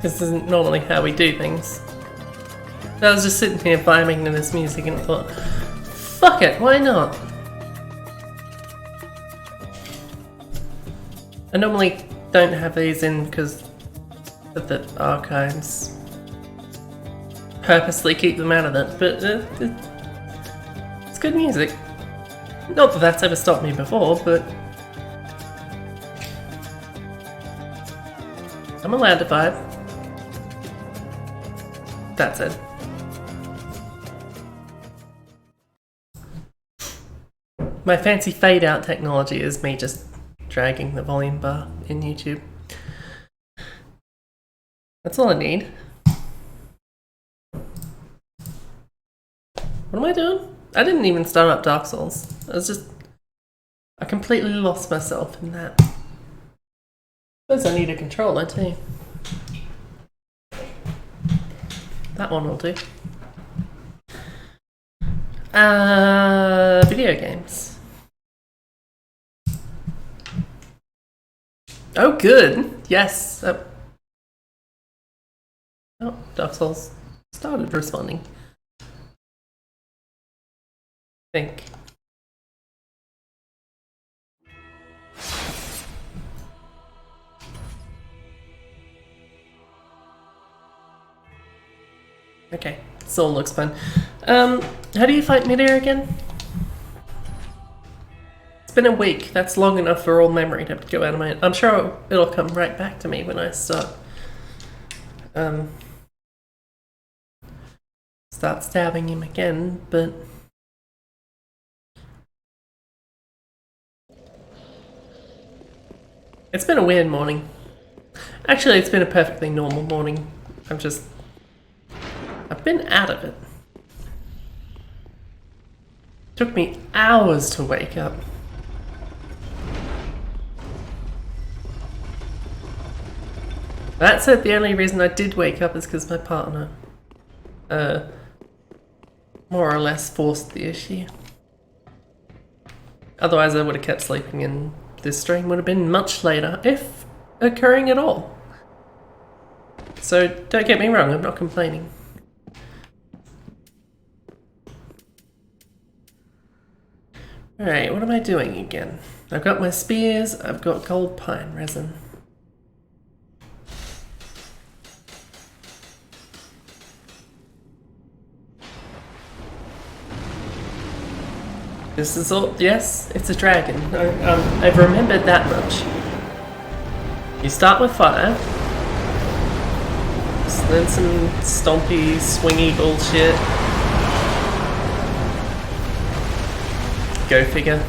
This isn't normally how we do things. I was just sitting here vibing to this music and thought, fuck it, why not? I normally don't have these in because of the archives. Purposely keep them out of it, but it's good music. Not that that's ever stopped me before, but I'm allowed to vibe. That's it. My fancy fade out technology is me just dragging the volume bar in YouTube. That's all I need. What am I doing? I didn't even start up Dark Souls. I completely lost myself in that. Suppose I need a controller too. That one will do. Video games. Oh, good. Yes. Oh, Dark Souls started responding. I think. Okay, Soul looks fun. How do you fight midair again? It's been a week. That's long enough for all memory to go out of my head. I'm sure it'll come right back to me when I start stabbing him again, but it's been a weird morning. Actually, it's been a perfectly normal morning. I've been out of it. Took me hours to wake up. That said, the only reason I did wake up is because my partner, more or less forced the issue. Otherwise I would have kept sleeping and this stream would have been much later, if occurring at all. So don't get me wrong, I'm not complaining. Alright, what am I doing again? I've got my spears, I've got gold pine resin. This is all, yes, it's a dragon. I've remembered that much. You start with fire. Then some stompy, swingy bullshit. Go figure.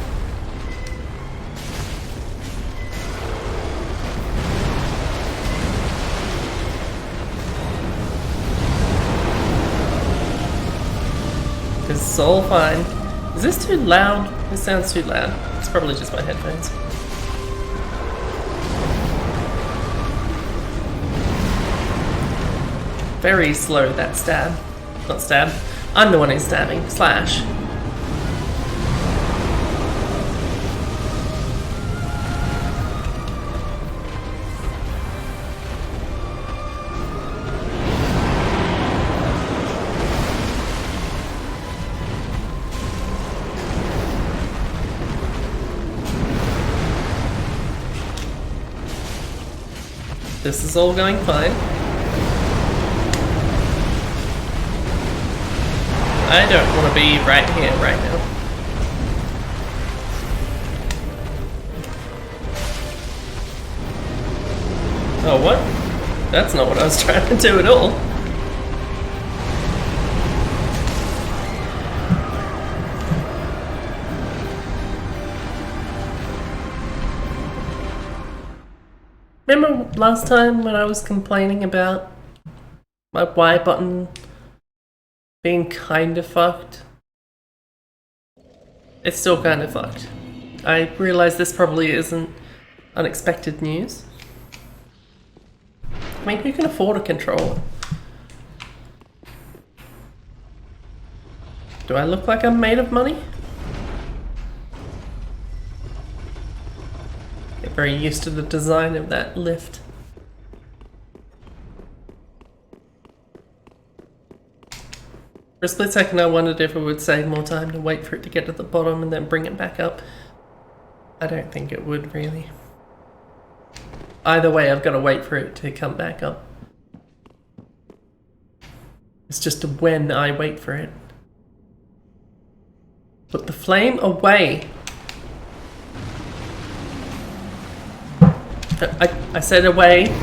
It's all fine. Is this too loud? This sounds too loud. It's probably just my headphones. Very slow, that stab. Not stab. I'm the one who's stabbing. Slash. This is all going fine. I don't want to be right here, right now. Oh, what? That's not what I was trying to do at all. Remember last time when I was complaining about my Y button being kind of fucked? It's still kind of fucked. I realize this probably isn't unexpected news. I mean, who can afford a controller? Do I look like I'm made of money? Get very used to the design of that lift. For a split second I wondered if it would save more time to wait for it to get to the bottom and then bring it back up. I don't think it would, really. Either way, I've got to wait for it to come back up. It's just when I wait for it. Put the flame away. I said away.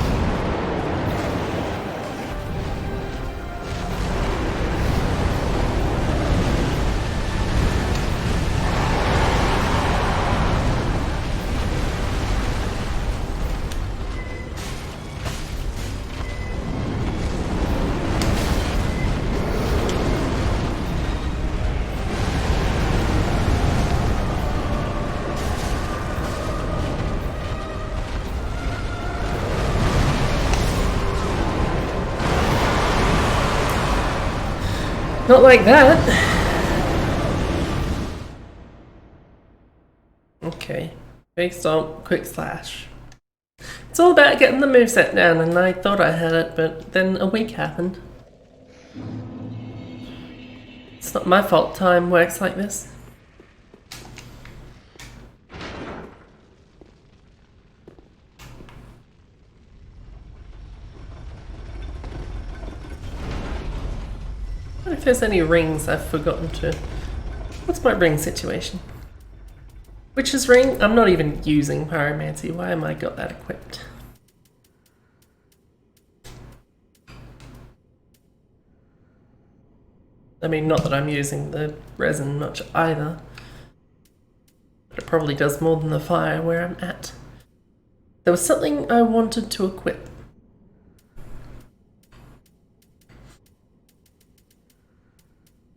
Not like that. Okay. Big stomp, quick slash. It's all about getting the moveset down, and I thought I had it, but then a week happened. It's not my fault time works like this. If there's any rings I've forgotten to... What's my ring situation? Witch's ring? I'm not even using pyromancy. Why am I got that equipped? I mean, not that I'm using the resin much either. But it probably does more than the fire where I'm at. There was something I wanted to equip.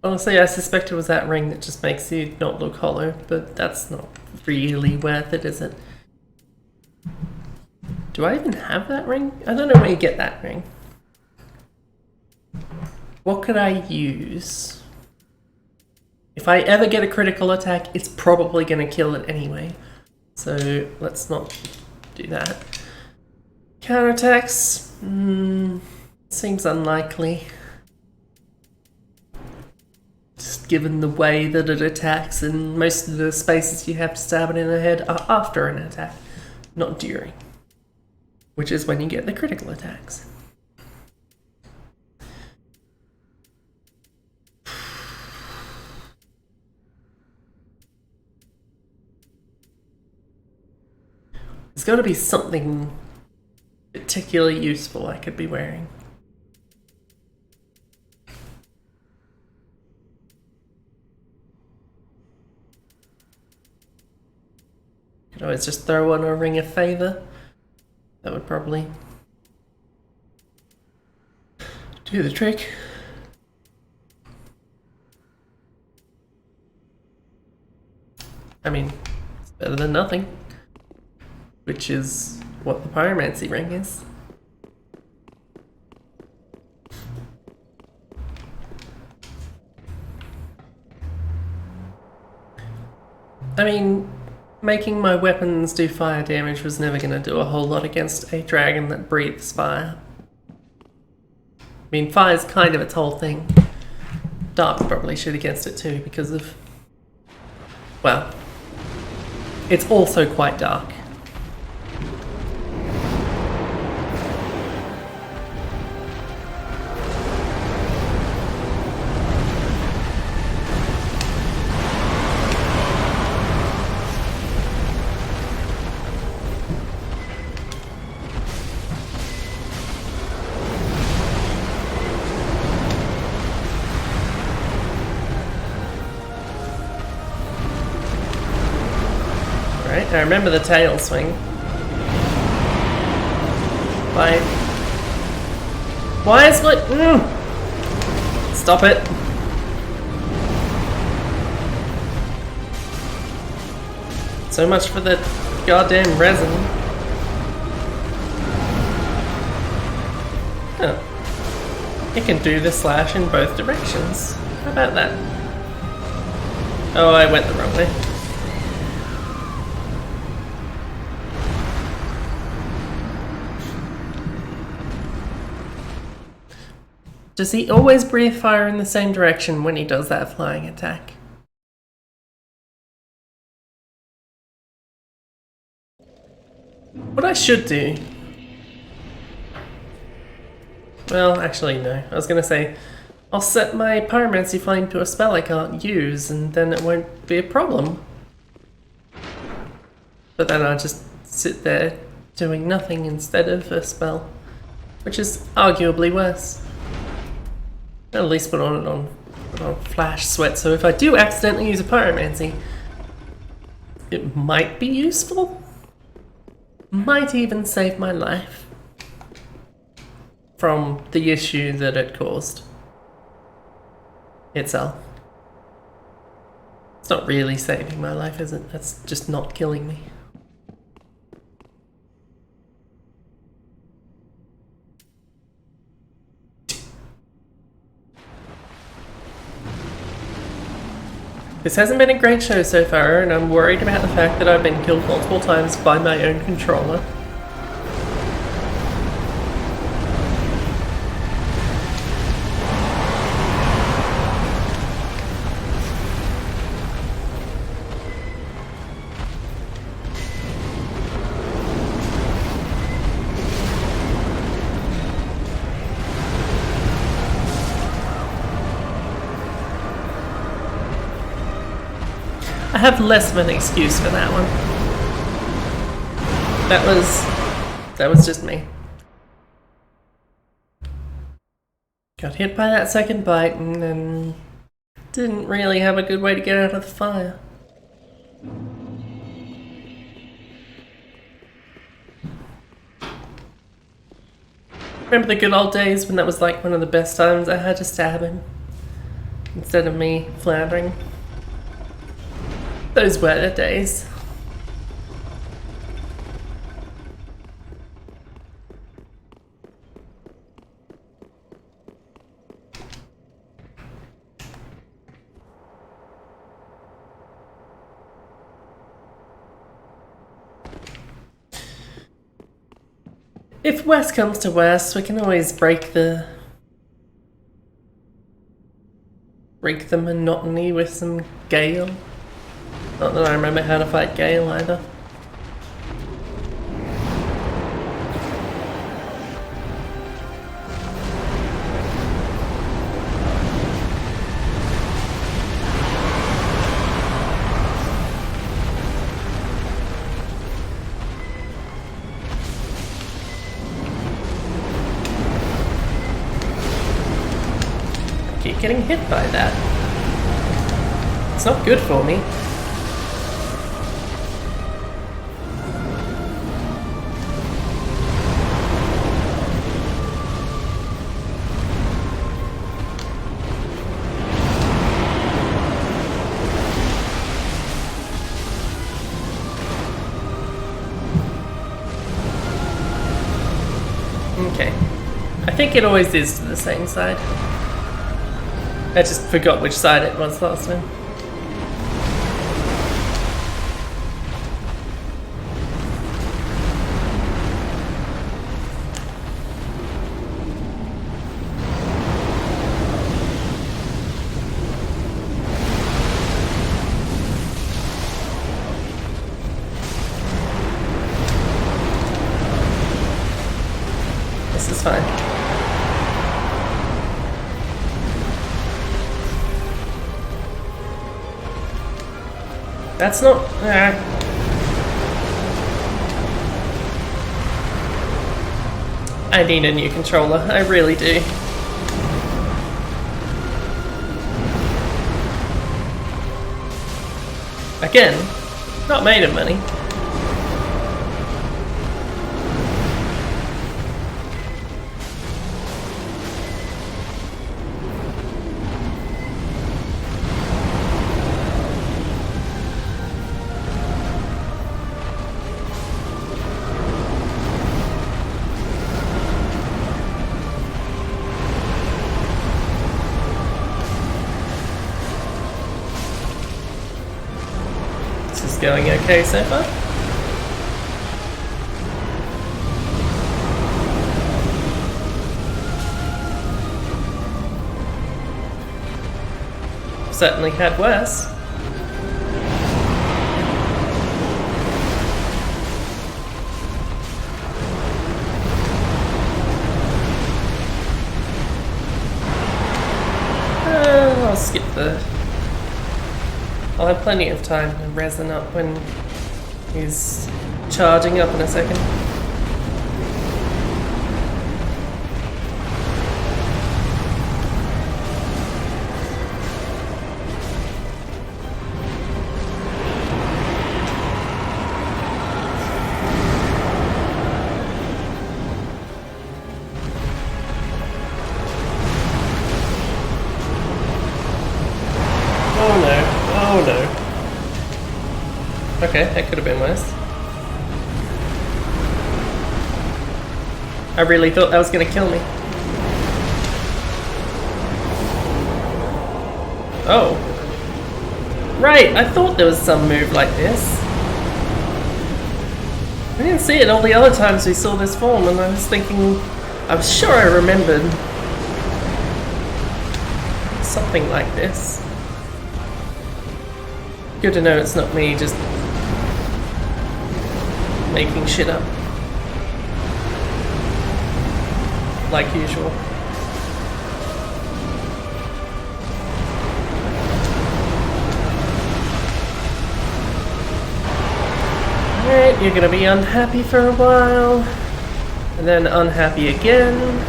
Honestly, I suspect it was that ring that just makes you not look hollow, but that's not really worth it, is it? Do I even have that ring? I don't know where you get that ring. What could I use? If I ever get a critical attack, it's probably going to kill it anyway. So let's not do that. Counterattacks? Seems unlikely. Just given the way that it attacks, and most of the spaces you have to stab it in the head are after an attack, not during. Which is when you get the critical attacks. There's got to be something particularly useful I could be wearing. Could always just throw on a ring of favor. That would probably do the trick. I mean, it's better than nothing. Which is what the pyromancy ring is. I mean, making my weapons do fire damage was never going to do a whole lot against a dragon that breathes fire. I mean, fire's kind of its whole thing. Dark's probably shit against it too because of... well, it's also quite dark. I remember the tail swing. Why is my... Stop it. So much for the goddamn resin. Oh. It can do the slash in both directions. How about that? Oh, I went the wrong way. Does he always breathe fire in the same direction when he does that flying attack? What I should do... Well, actually no. I was gonna say, I'll set my pyromancy flame to a spell I can't use, and then it won't be a problem. But then I'll just sit there doing nothing instead of a spell, which is arguably worse. At least put on flash sweat, so if I do accidentally use a pyromancy, it might be useful. Might even save my life from the issue that it caused itself. It's not really saving my life, is it? That's just not killing me. This hasn't been a great show so far, and I'm worried about the fact that I've been killed multiple times by my own controller. I have less of an excuse for that one. That was just me. Got hit by that second bite and then didn't really have a good way to get out of the fire. Remember the good old days when that was like one of the best times I had to stab him instead of me floundering? Those were the days. If worse comes to worse, we can always break the monotony with some Gael. Not that I remember how to fight Gael either. I keep getting hit by that. It's not good for me. Okay. I think it always is to the same side. I just forgot which side it was last time. This is fine. That's not... I need a new controller, I really do. Again, not made of money. Going okay so far? certainly had worse. I'll skip the... I'll have plenty of time to resin up when he's charging up in a second. Oh no. Okay, that could have been worse. I really thought that was going to kill me. Oh. Right, I thought there was some move like this. I didn't see it all the other times we saw this form, and I was thinking... I was sure I remembered something like this. Good to know it's not me just making shit up. Like usual. Alright, you're gonna be unhappy for a while, and then unhappy again.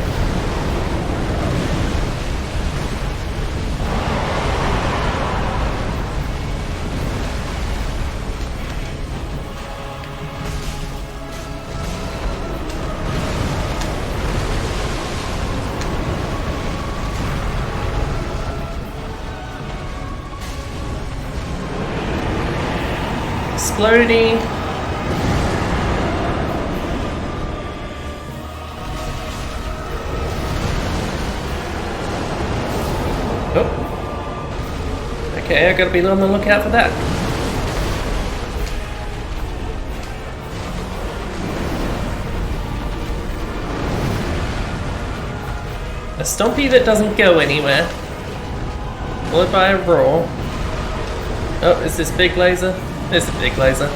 Explodey. Oh. Okay, I gotta be on the lookout for that. A Stompy that doesn't go anywhere. Followed by a Roar. Oh, is this big laser? There's a big laser.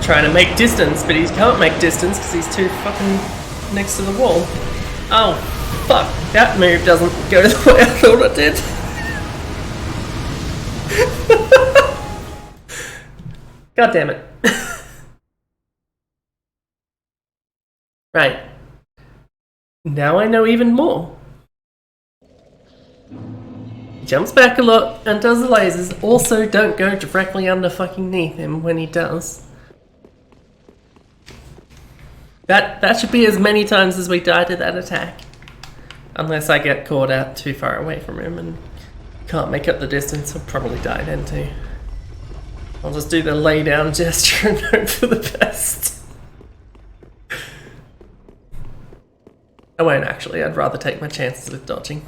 Trying to make distance, but he can't make distance because he's too fucking next to the wall. Oh, fuck. That move doesn't go the way I thought it did. God damn it. Right. Now I know even more. Jumps back a lot and does the lasers. Also, don't go directly under fucking neath him when he does. That should be as many times as we die to that attack. Unless I get caught out too far away from him and can't make up the distance, I'll probably die then too. I'll just do the lay down gesture and hope for the best. I won't actually, I'd rather take my chances with dodging.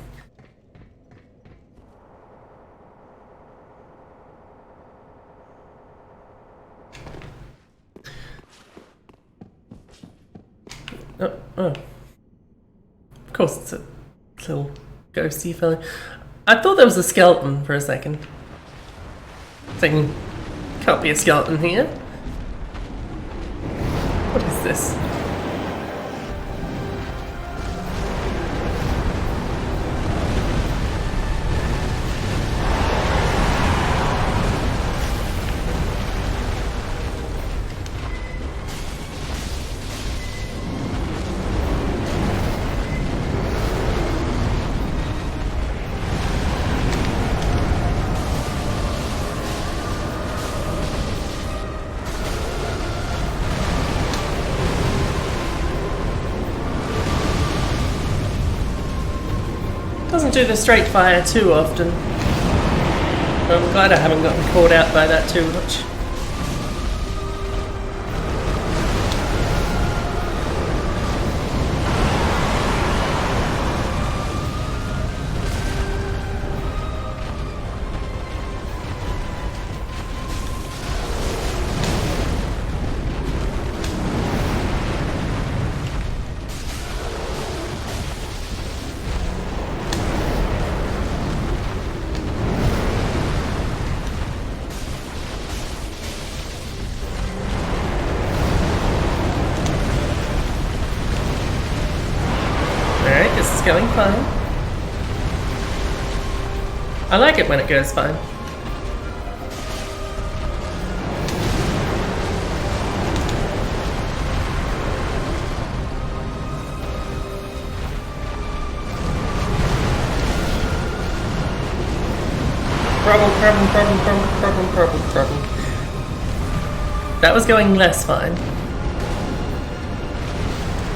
Oh. Of course it's a little ghosty fellow. I thought there was a skeleton for a second. Thinking, can't be a skeleton here. What is this? Doesn't do the straight fire too often. I'm glad I haven't gotten caught out by that too much. going fine. I like it when it goes fine. Problem. That was going less fine.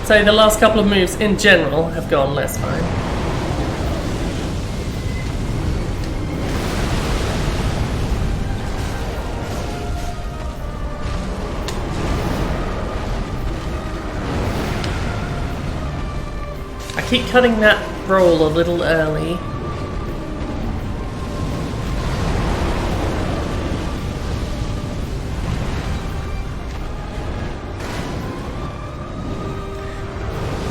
So the last couple of moves in general have gone less fine. I keep cutting that roll a little early.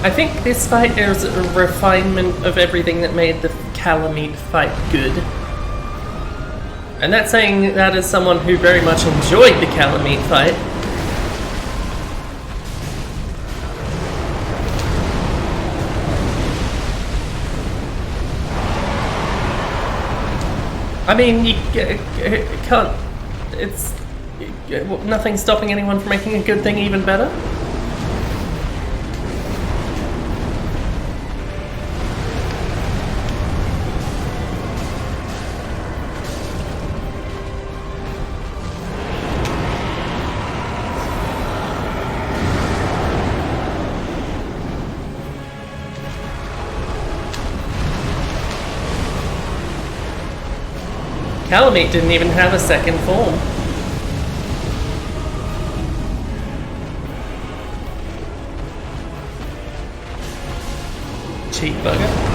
I think this fight is a refinement of everything that made the Calamite fight good. And that's saying that as someone who very much enjoyed the Calamite fight. I mean, you can't... It's... Nothing's stopping anyone from making a good thing even better. Calamite didn't even have a second form. Cheap bugger.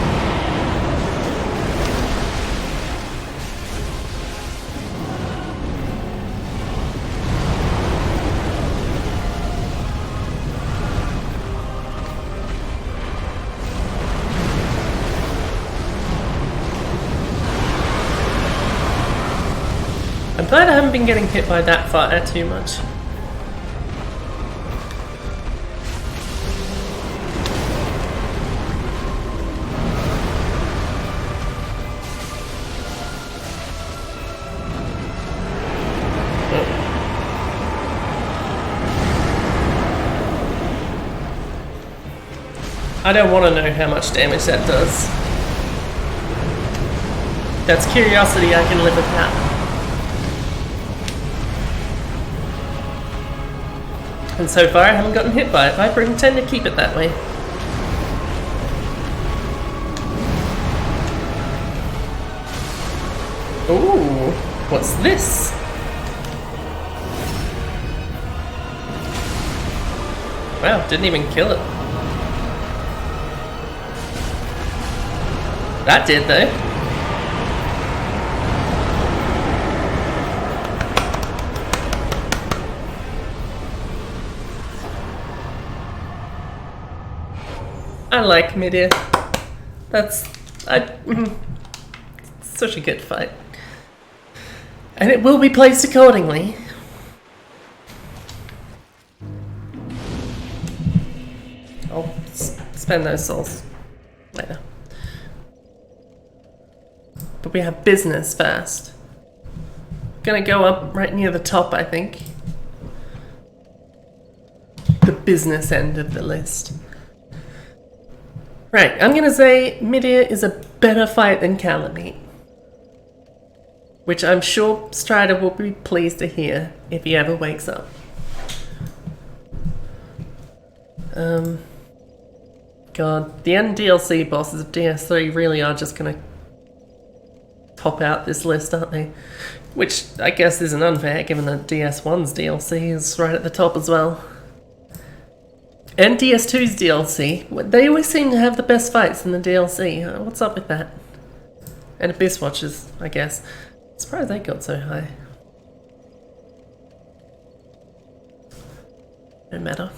I'm glad I haven't been getting hit by that fire too much. I don't want to know how much damage that does. That's curiosity, I can live with that. And so far I haven't gotten hit by it. I intend to keep it that way. Ooh, what's this? Wow, didn't even kill it. That did though. I like Midair. That's... such a good fight. And it will be placed accordingly. I'll spend those souls later. But we have business first. Gonna go up right near the top, I think. The business end of the list. Right, I'm gonna say Midair is a better fight than Calamite. Which I'm sure Strider will be pleased to hear if he ever wakes up. God, the end DLC bosses of DS3 really are just gonna top out this list, aren't they? Which I guess isn't unfair given that DS1's DLC is right at the top as well. And DS2's DLC, they always seem to have the best fights in the DLC. What's up with that? And Abyss Watchers, I guess. I'm surprised they got so high. No matter.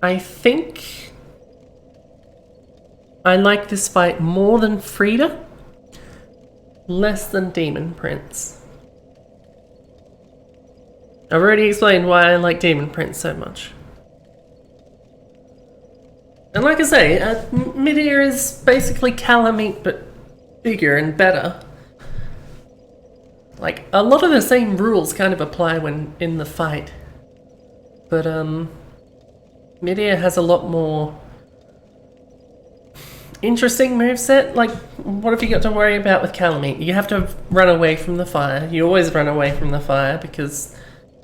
I think I like this fight more than Frida, less than Demon Prince. I've already explained why I like Demon Prince so much. And like I say, Midir is basically Calamite, but bigger and better. Like, a lot of the same rules kind of apply when in the fight. But, Midir has a lot more interesting moveset. Like, what have you got to worry about with Calamite? You have to run away from the fire. You always run away from the fire because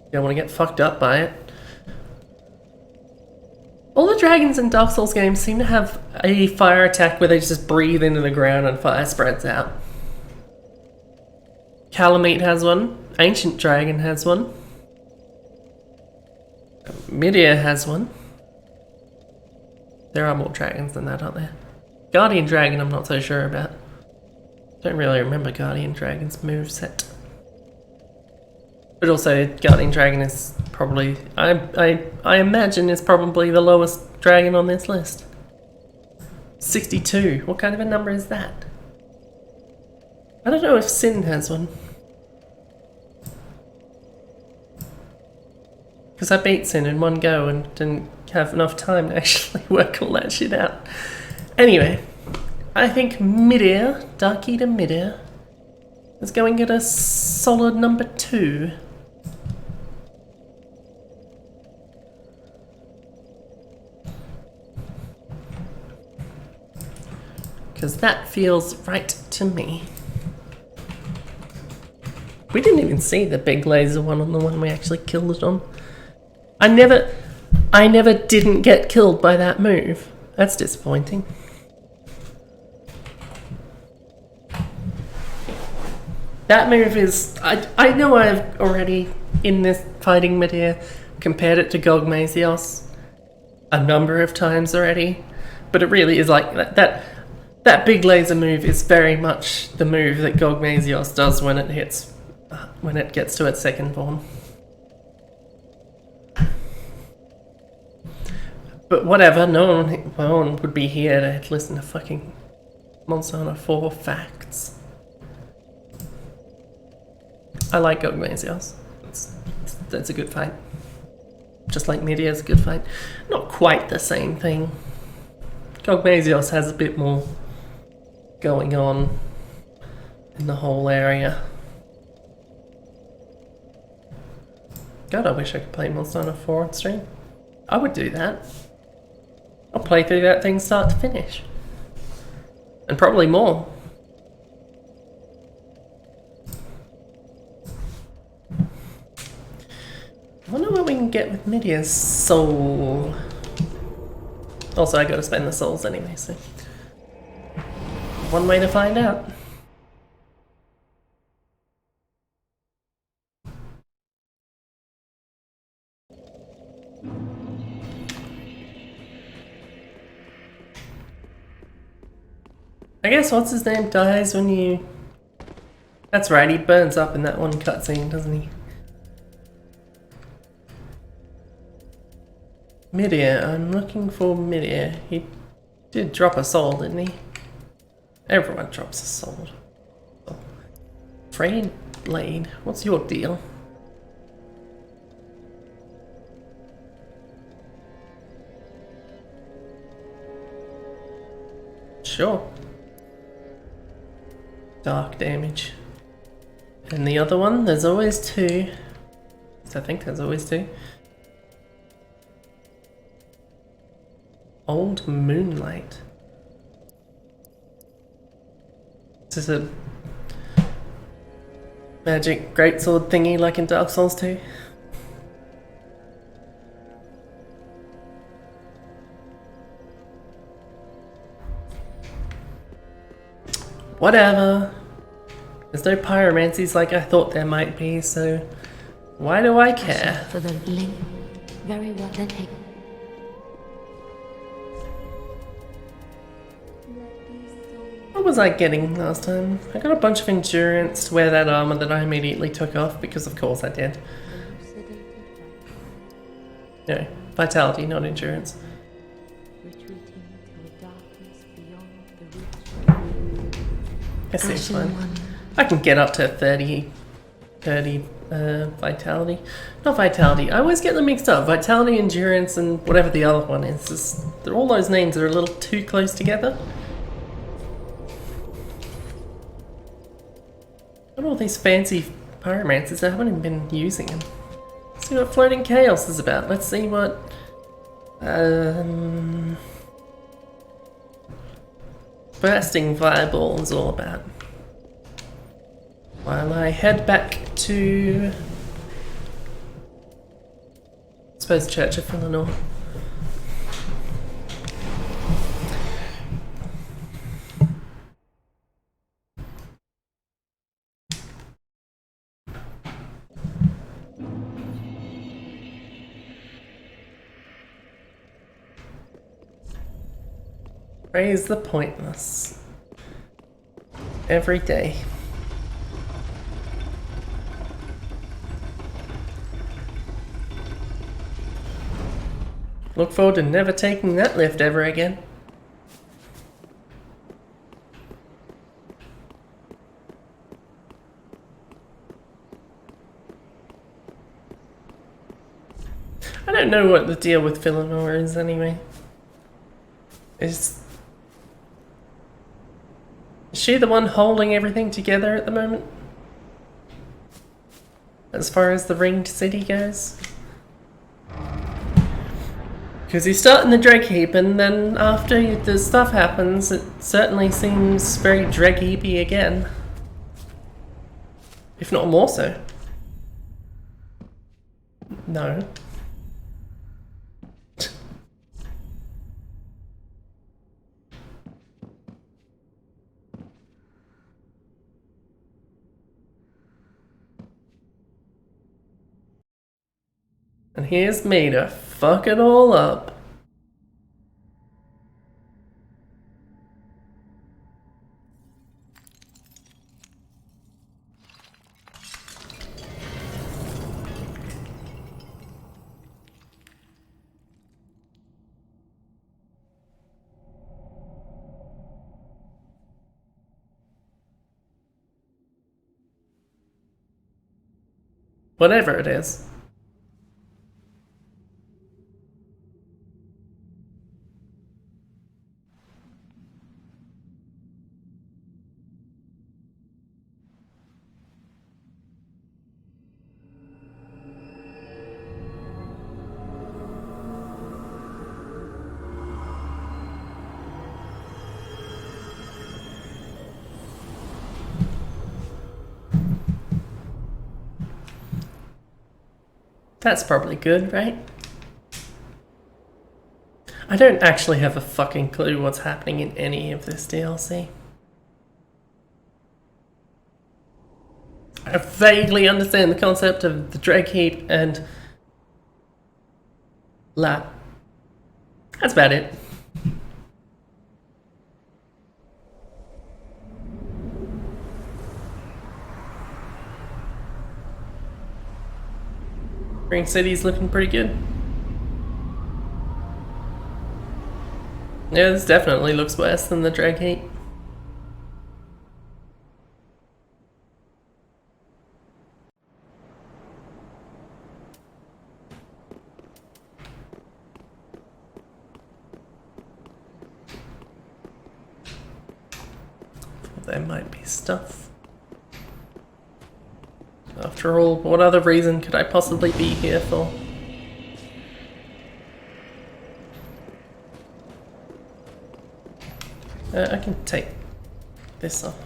you don't want to get fucked up by it. All the dragons in Dark Souls games seem to have a fire attack where they just breathe into the ground and fire spreads out. Calamite has one. Ancient Dragon has one. Midir has one. There are more dragons than that, aren't there? Guardian Dragon I'm not so sure about. Don't really remember Guardian Dragon's moveset. But also, Guardian Dragon is probably... I imagine is probably the lowest dragon on this list. 62. What kind of a number is that? I don't know if Sin has one. Because I beat Sin in one go and didn't have enough time to actually work all that shit out. Anyway, I think Midir, Dark Eater Midir, is going at a solid number 2. Because that feels right to me. We didn't even see the big laser one on the one we actually killed it on. I never didn't get killed by that move. That's disappointing. That move is... I know I've already, in this fighting Midir, compared it to Gogmazios a number of times already. But it really is like... That big laser move is very much the move that Gogmazios does when it hits... when it gets to its second form. But whatever, no one would be here to listen to fucking Monster Hunter 4 facts. I like Gogmazios. That's a good fight. Just like Midir's a good fight. Not quite the same thing. Gogmazios has a bit more going on in the whole area. God, I wish I could play Monster Hunter 4 on stream. I would do that. I'll play through that thing start to finish. And probably more. I wonder what we can get with Midir's soul. Also, I gotta spend the souls anyway, so... one way to find out. I guess what's his name dies when you... That's right, he burns up in that one cutscene, doesn't he? Midir, I'm looking for Midir. He did drop a soul, didn't he? Everyone drops a soul. Oh. Frayed Blade, what's your deal? Sure. Dark damage. And the other one, there's always 2. I think there's always 2. Old Moonlight. This is a magic greatsword thingy like in Dark Souls 2. Whatever. There's no pyromancies like I thought there might be, so why do I care? For the link. Very well then. What was I getting last time? I got a bunch of endurance to wear that armor that I immediately took off because of course I did. No, vitality, not endurance. I see, it's fine. I can get up to 30 Vitality. Not vitality. I always get them mixed up. Vitality, endurance, and whatever the other one is. All those names are a little too close together. Got all these fancy pyromancers. I haven't even been using them. Let's see what floating chaos is about. Let's see what bursting fireball is all about. While I head back to, I suppose, Church of Philonor. Praise the pointless. Every day. Look forward to never taking that lift ever again. I don't know what the deal with Philonor is anyway. Is she the one holding everything together at the moment? As far as the ringed city goes? Because you start in the dreg heap, and then after the stuff happens, it certainly seems very dreg heapy again. If not more so. No. And here's me to fuck it all up. Whatever it is. That's probably good, right? I don't actually have a fucking clue what's happening in any of this DLC. I vaguely understand the concept of the dreg heap and lab. That's about it. Ring City's looking pretty good. Yeah, this definitely looks worse than the drag heat. There might be stuff. After all, what other reason could I possibly be here for? I can take this off.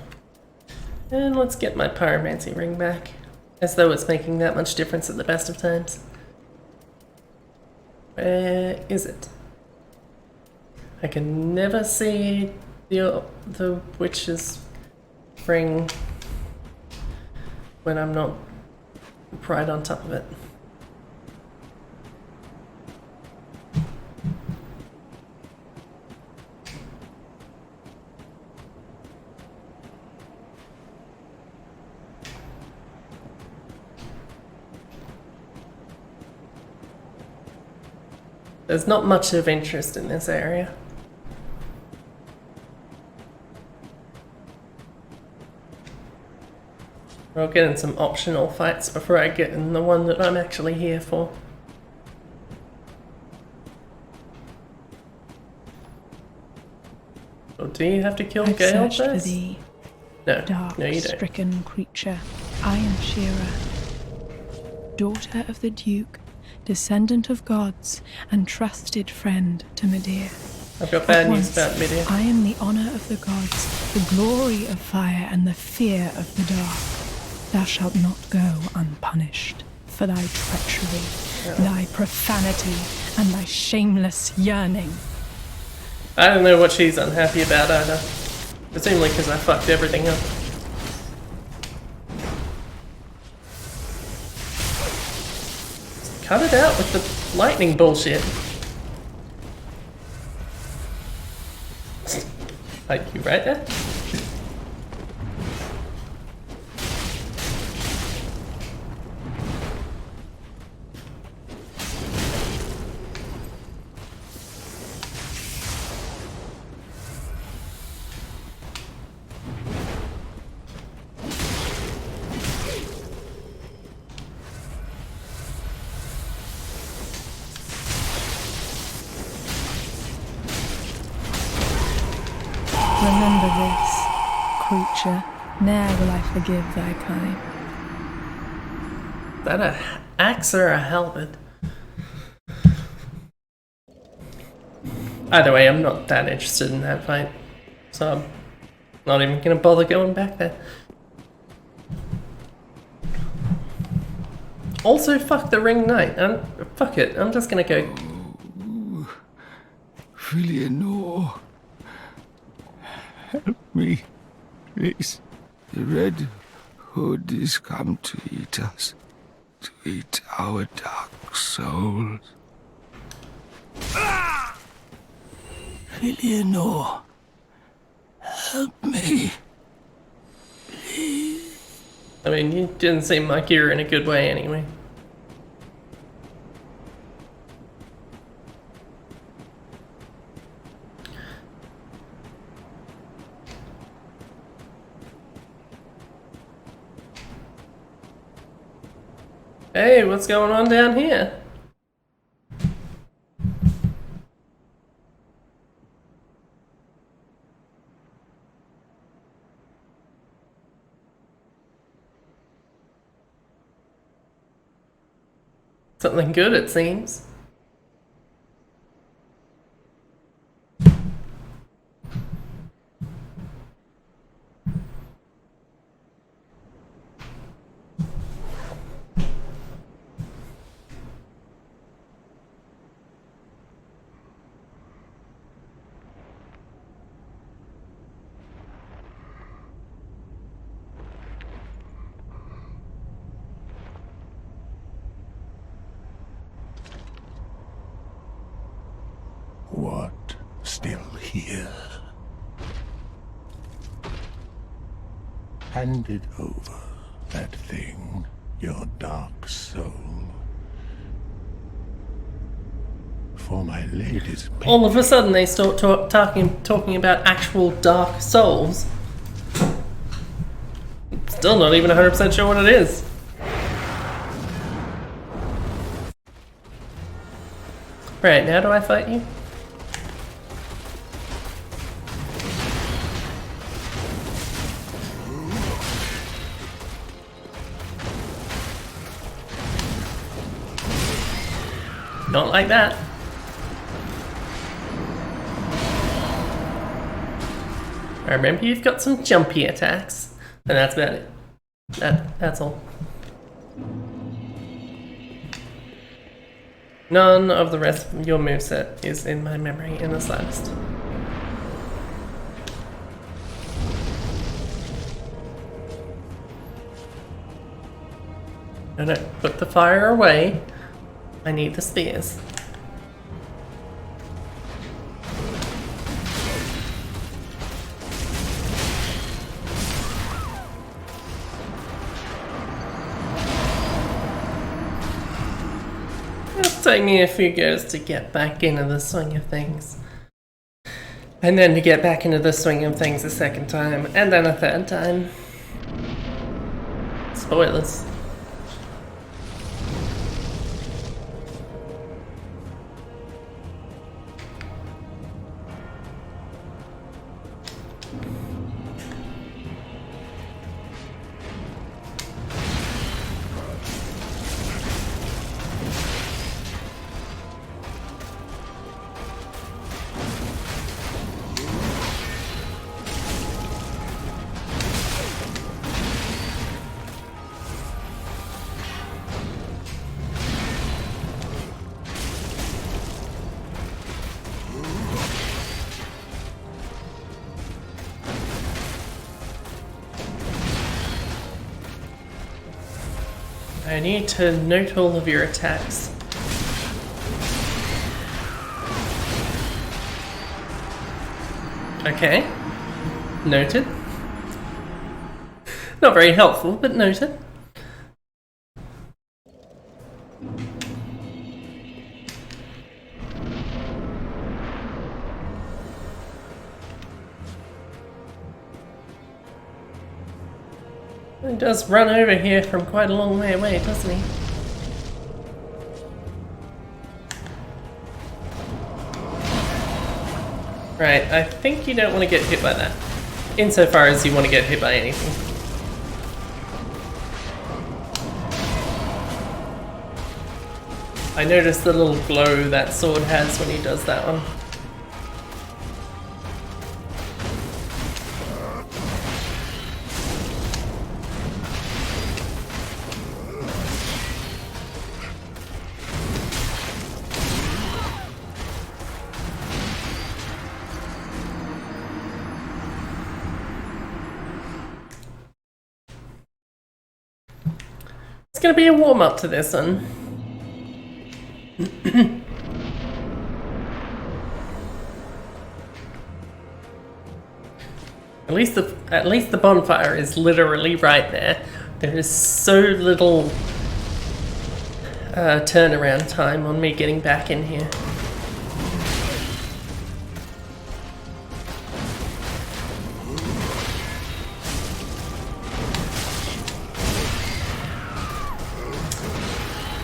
And let's get my pyromancy ring back. As though it's making that much difference at the best of times. Where is it? I can never see the witch's ring when I'm not right on top of it. There's not much of interest in this area. I'll get in some optional fights before I get in the one that I'm actually here for. Or do you have to kill I've Gael searched for first? thee, No, dark, no you don't. stricken creature. I am Shira, daughter of the Duke, descendant of gods, and trusted friend to Medea. I've got bad At news once, about Medea. I am the honour of the gods, the glory of fire, and the fear of the dark. Thou shalt not go unpunished for thy treachery, thy profanity, and thy shameless yearning. I don't know what she's unhappy about either. Presumably because I fucked everything up. Just cut it out with the lightning bullshit. Like you right there? Remember this, creature, ne'er will I forgive thy kind. Is that a axe or a halberd? Either way, I'm not that interested in that fight. So I'm not even gonna bother going back there. Also, fuck the ring knight. Fuck it, I'm just gonna go. Eleanor, help me, please. The Red Hood is come to eat us, to eat our dark souls. Eleanor, help me. I mean, you didn't seem like you were in a good way anyway. Hey, what's going on down here? Something good, it seems. What? Still here? Hand it over, that thing, your dark soul. For my lady's All of a sudden they start talking about actual dark souls. Still not even 100% sure what it is. Right, now do I fight you? Not like that. I remember you've got some jumpy attacks, and that's about it. That's all. None of the rest of your moveset is in my memory in the slightest. No, put the fire away. I need the spears. It'll take me a few goes to get back into the swing of things. And then to get back into the swing of things a second time, and then a third time. Spoilers. I need to note all of your attacks. Okay. Noted. Not very helpful, but noted. He does run over here from quite a long way away, doesn't he? Right, I think you don't want to get hit by that. Insofar as you want to get hit by anything. I noticed the little glow that sword has when he does that one. It's gonna be a warm-up to this one. At least the bonfire is literally right there. There is so little turnaround time on me getting back in here.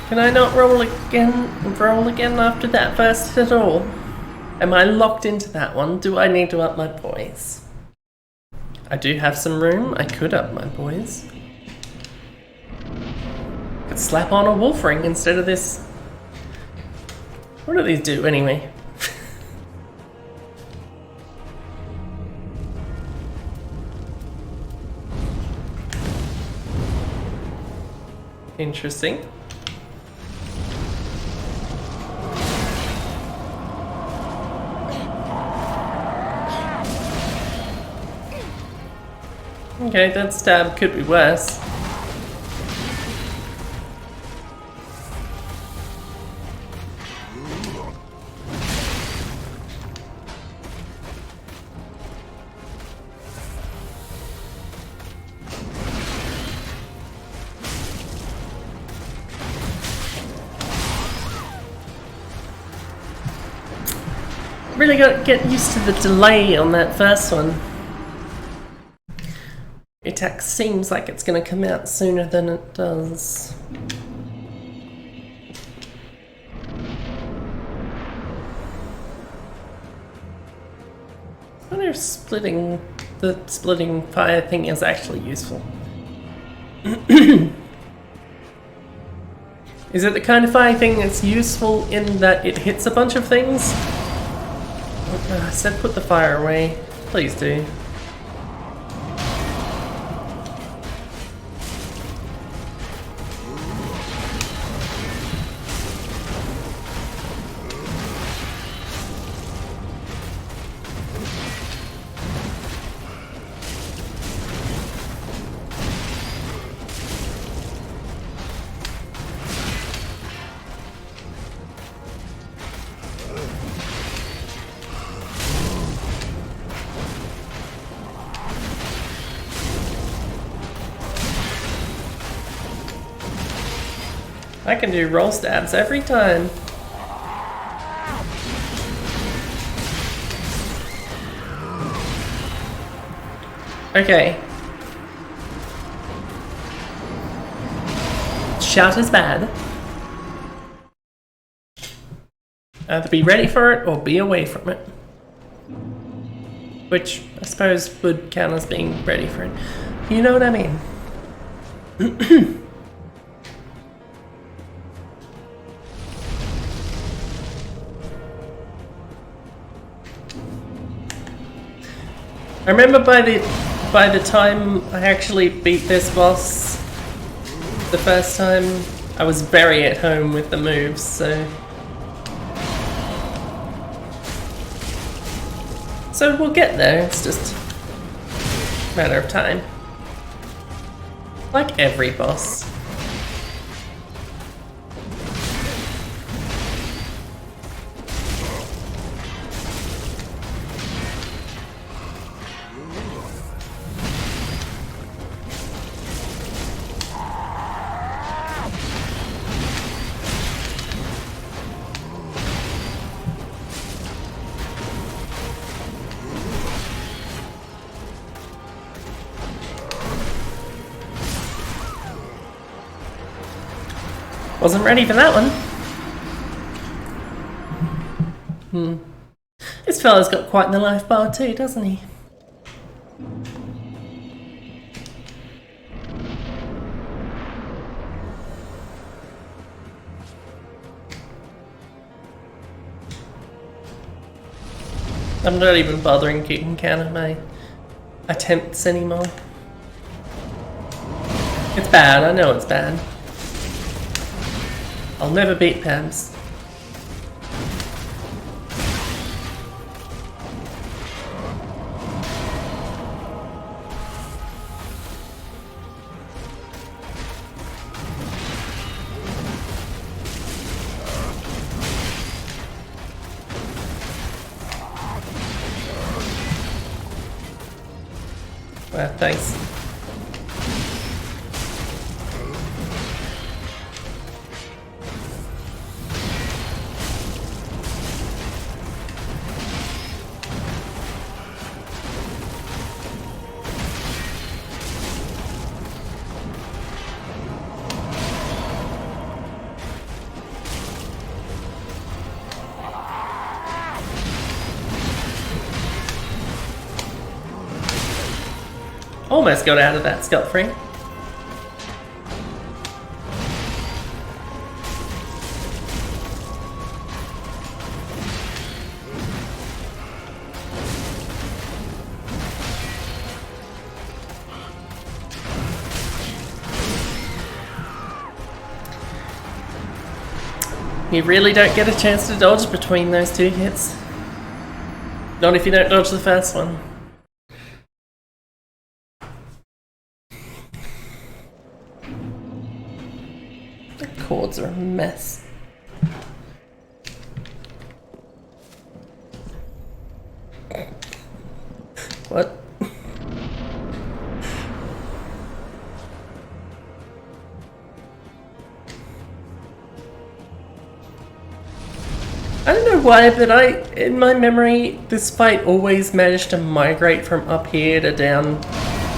Can I not roll again after that first hit at all? Am I locked into that one? Do I need to up my poise? I do have some room. I could up my poise. Could slap on a wolf ring instead of this. What do these do anyway? Interesting. Okay, that stab could be worse. Really got to get used to the delay on that first one. Attack seems like it's going to come out sooner than it does. I wonder if the splitting fire thing is actually useful. Is it the kind of fire thing that's useful in that it hits a bunch of things? I said put the fire away. Please do. I can do roll stabs every time. Okay. Shout is bad. Either be ready for it or be away from it. Which I suppose would count as being ready for it. You know what I mean? I remember by the time I actually beat this boss the first time, I was very at home with the moves, so we'll get there, it's just a matter of time. Like every boss. Wasn't ready for that one. This fella's got quite the life bar too, doesn't he? I'm not even bothering keeping count of my attempts anymore. It's bad, I know it's bad. I'll never beat Pams. Well, thanks. Almost got out of that scot-free. You really don't get a chance to dodge between those two hits. Not if you don't dodge the first one. The chords are a mess. What? I don't know why, but in my memory, this fight always managed to migrate from up here to down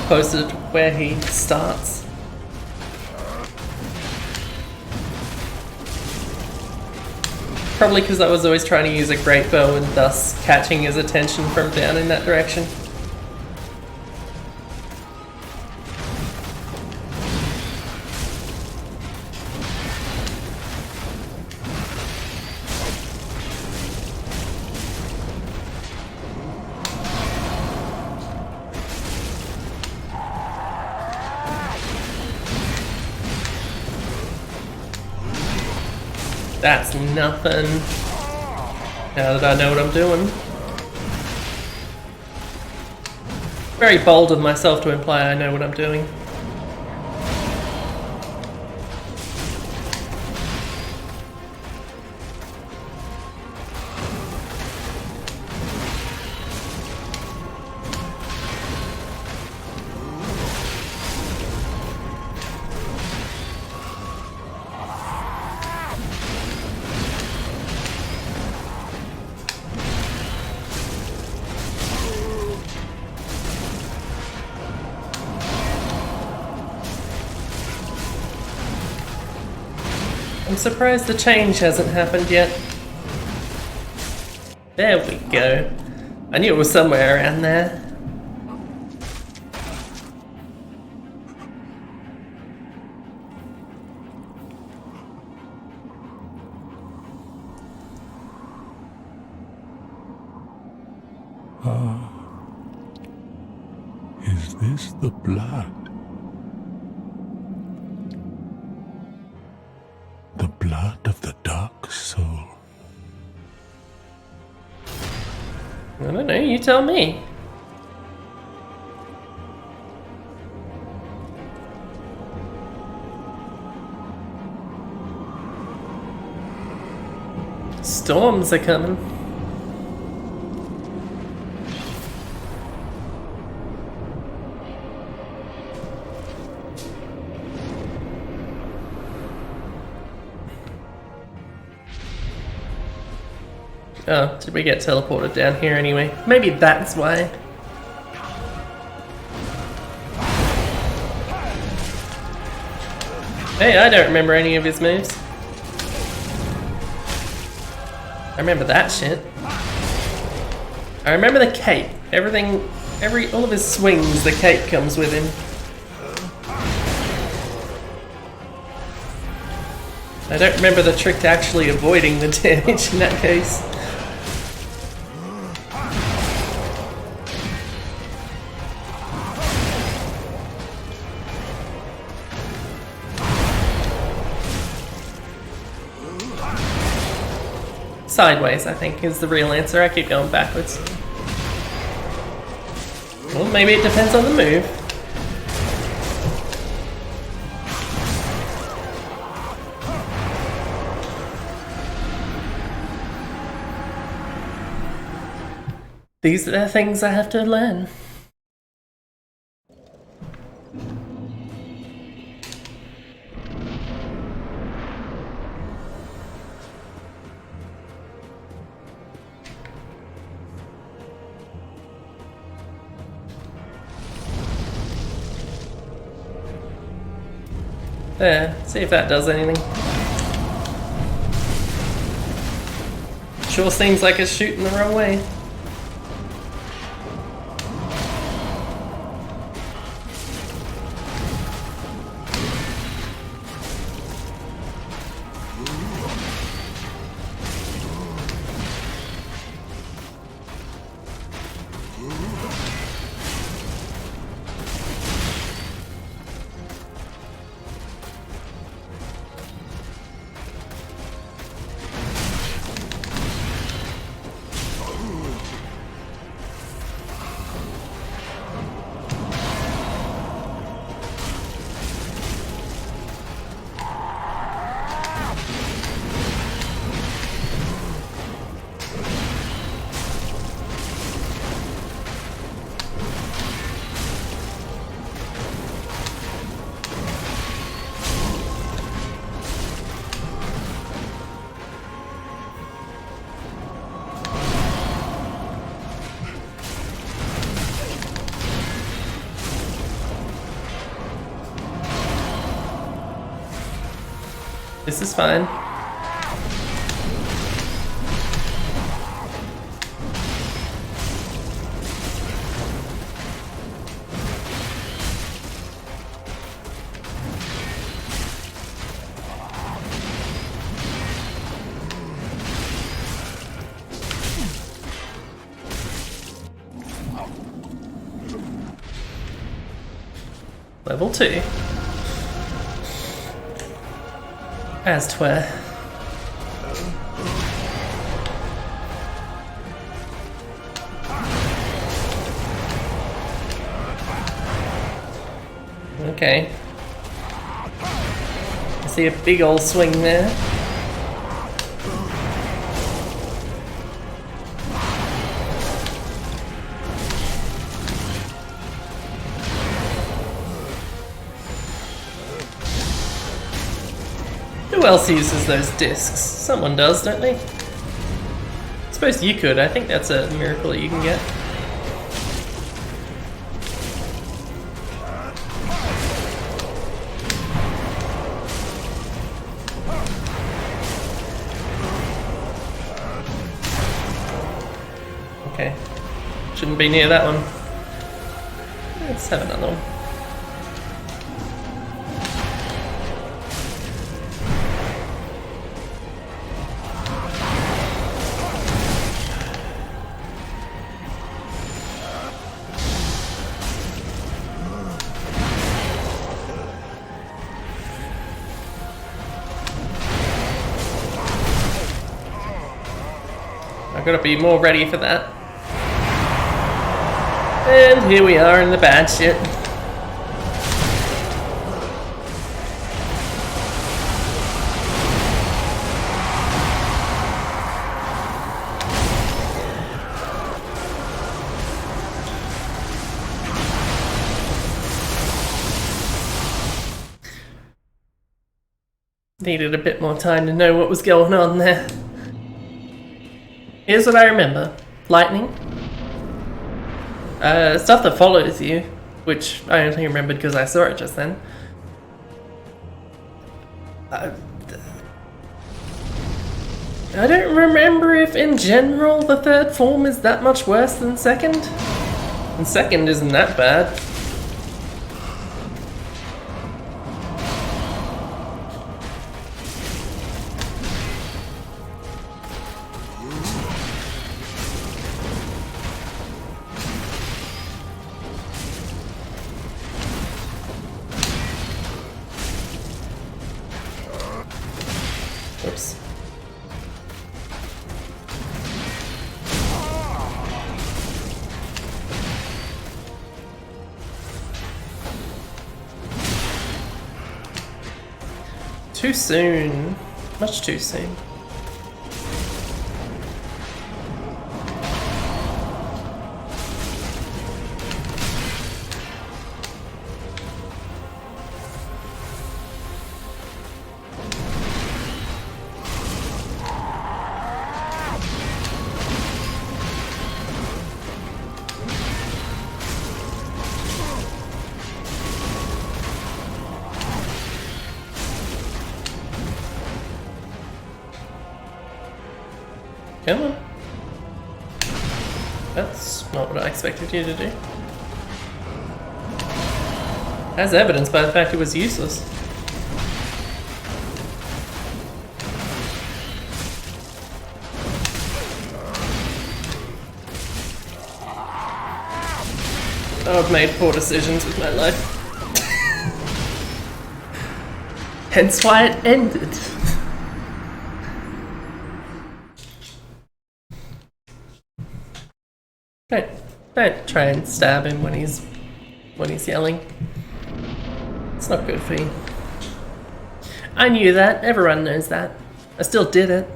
closer to where he starts. Probably because I was always trying to use a great bow and thus catching his attention from down in that direction. That's nothing. Now that I know what I'm doing. Very bold of myself to imply I know what I'm doing. I'm surprised the change hasn't happened yet. There we go. I knew it was somewhere around there. Is this the blood? The blood of the dark soul. I don't know, you tell me. Storms are coming. Oh, did we get teleported down here anyway? Maybe that's why. Hey, I don't remember any of his moves. I remember that shit. I remember the cape. All of his swings, the cape comes with him. I don't remember the trick to actually avoiding the damage in that case. Sideways, I think, is the real answer. I keep going backwards. Well, maybe it depends on the move. These are the things I have to learn. There, see if that does anything. Sure seems like it's shooting the wrong way. This is fine. Level 2. As 'twere. Okay. I see a big old swing there. Who else uses those discs? Someone does, don't they? I suppose you could. I think that's a miracle that you can get. Okay. Shouldn't be near that one. Let's have another one. I've got to be more ready for that. And here we are in the bad shit. Needed a bit more time to know what was going on there. Here's what I remember. Lightning. Stuff that follows you, which I only remembered because I saw it just then. I don't remember if in general the third form is that much worse than second. And second isn't that bad. Oops. Too soon. Much too soon. Come on. That's not what I expected you to do. As evidenced by the fact it was useless. I've made poor decisions with my life. Hence why it ended. Don't try and stab him when he's yelling. It's not good for you. I knew that. Everyone knows that. I still did it.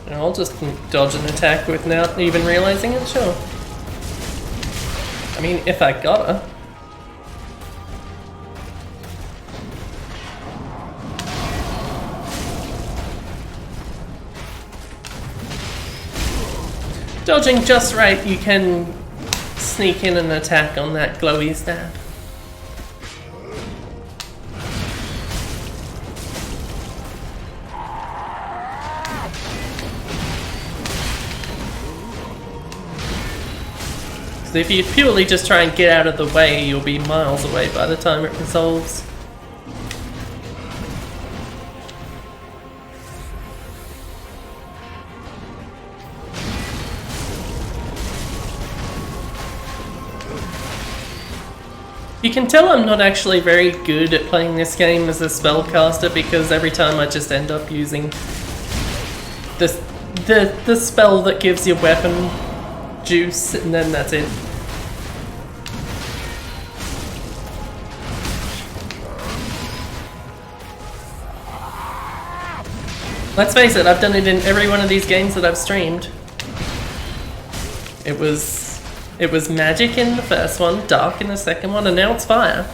I'll just dodge an attack without even realizing it, sure. I mean, if I gotta. Dodging just right, you can sneak in an attack on that glowy stab. If you purely just try and get out of the way, you'll be miles away by the time it resolves. You can tell I'm not actually very good at playing this game as a spellcaster because every time I just end up using the spell that gives your weapon juice, and then that's it. Let's face it, I've done it in every one of these games that I've streamed. It was magic in the first one, dark in the second one, and now it's fire.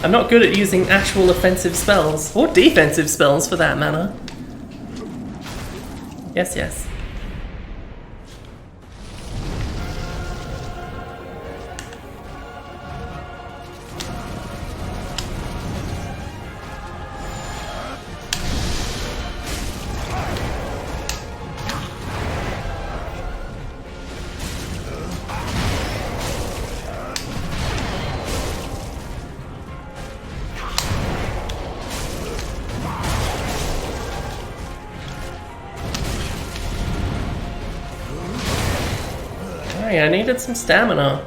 I'm not good at using actual offensive spells, or defensive spells for that matter. Yes, yes. Sorry, I needed some stamina.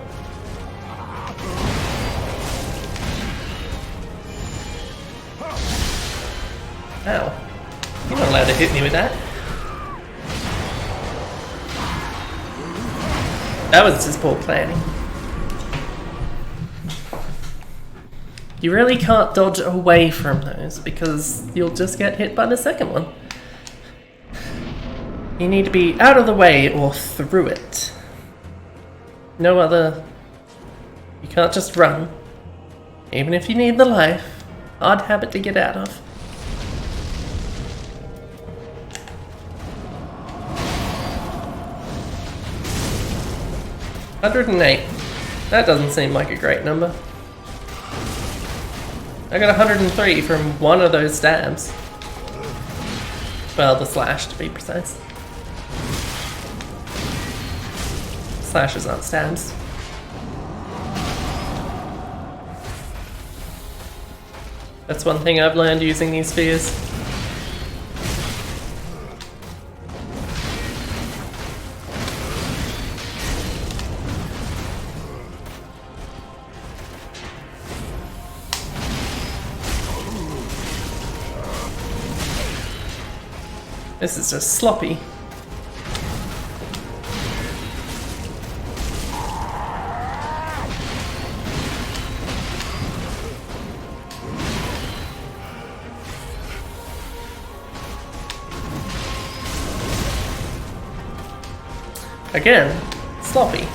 Ow. You're not allowed to hit me with that. That was just poor planning. You really can't dodge away from those because you'll just get hit by the second one. You need to be out of the way or through it. No other... You can't just run. Even if you need the life. Odd habit to get out of. $108. That doesn't seem like a great number. I got 103 from one of those stabs. Well, the slash to be precise. Slashes aren't stabs. That's one thing I've learned using these spheres. This is just sloppy. Again, sloppy.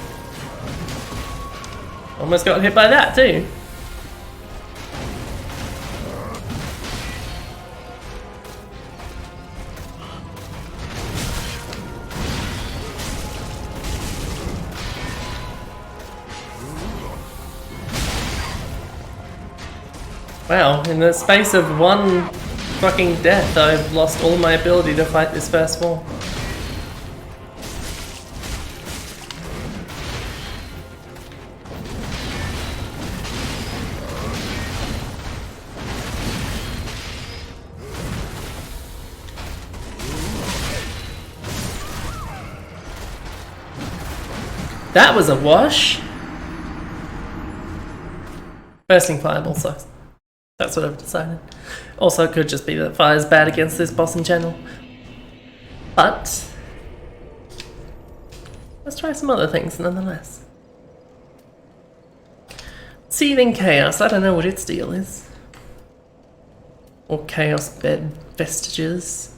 Almost got hit by that too. Wow, in the space of one fucking death, I've lost all my ability to fight this first wall. That was a wash. Bursting fireball sucks. That's what I've decided. Also, it could just be that fire's bad against this boss in general. But let's try some other things nonetheless. Seething Chaos. I don't know what its deal is. Or Chaos Bed Vestiges.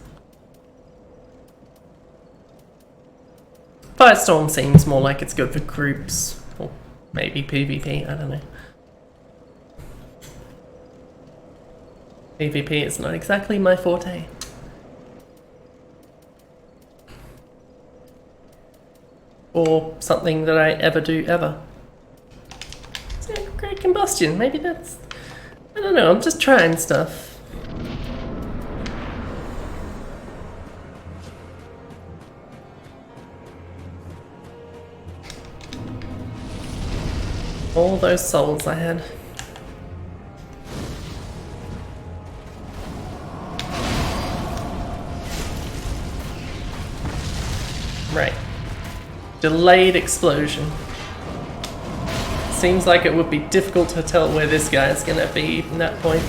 Firestorm seems more like it's good for groups. Or maybe PvP, I don't know. PvP is not exactly my forte. Or something that I ever do ever. So, Great Combustion, maybe that's... I don't know, I'm just trying stuff. All those souls I had. Right. Delayed explosion. Seems like it would be difficult to tell where this guy is gonna be from that point.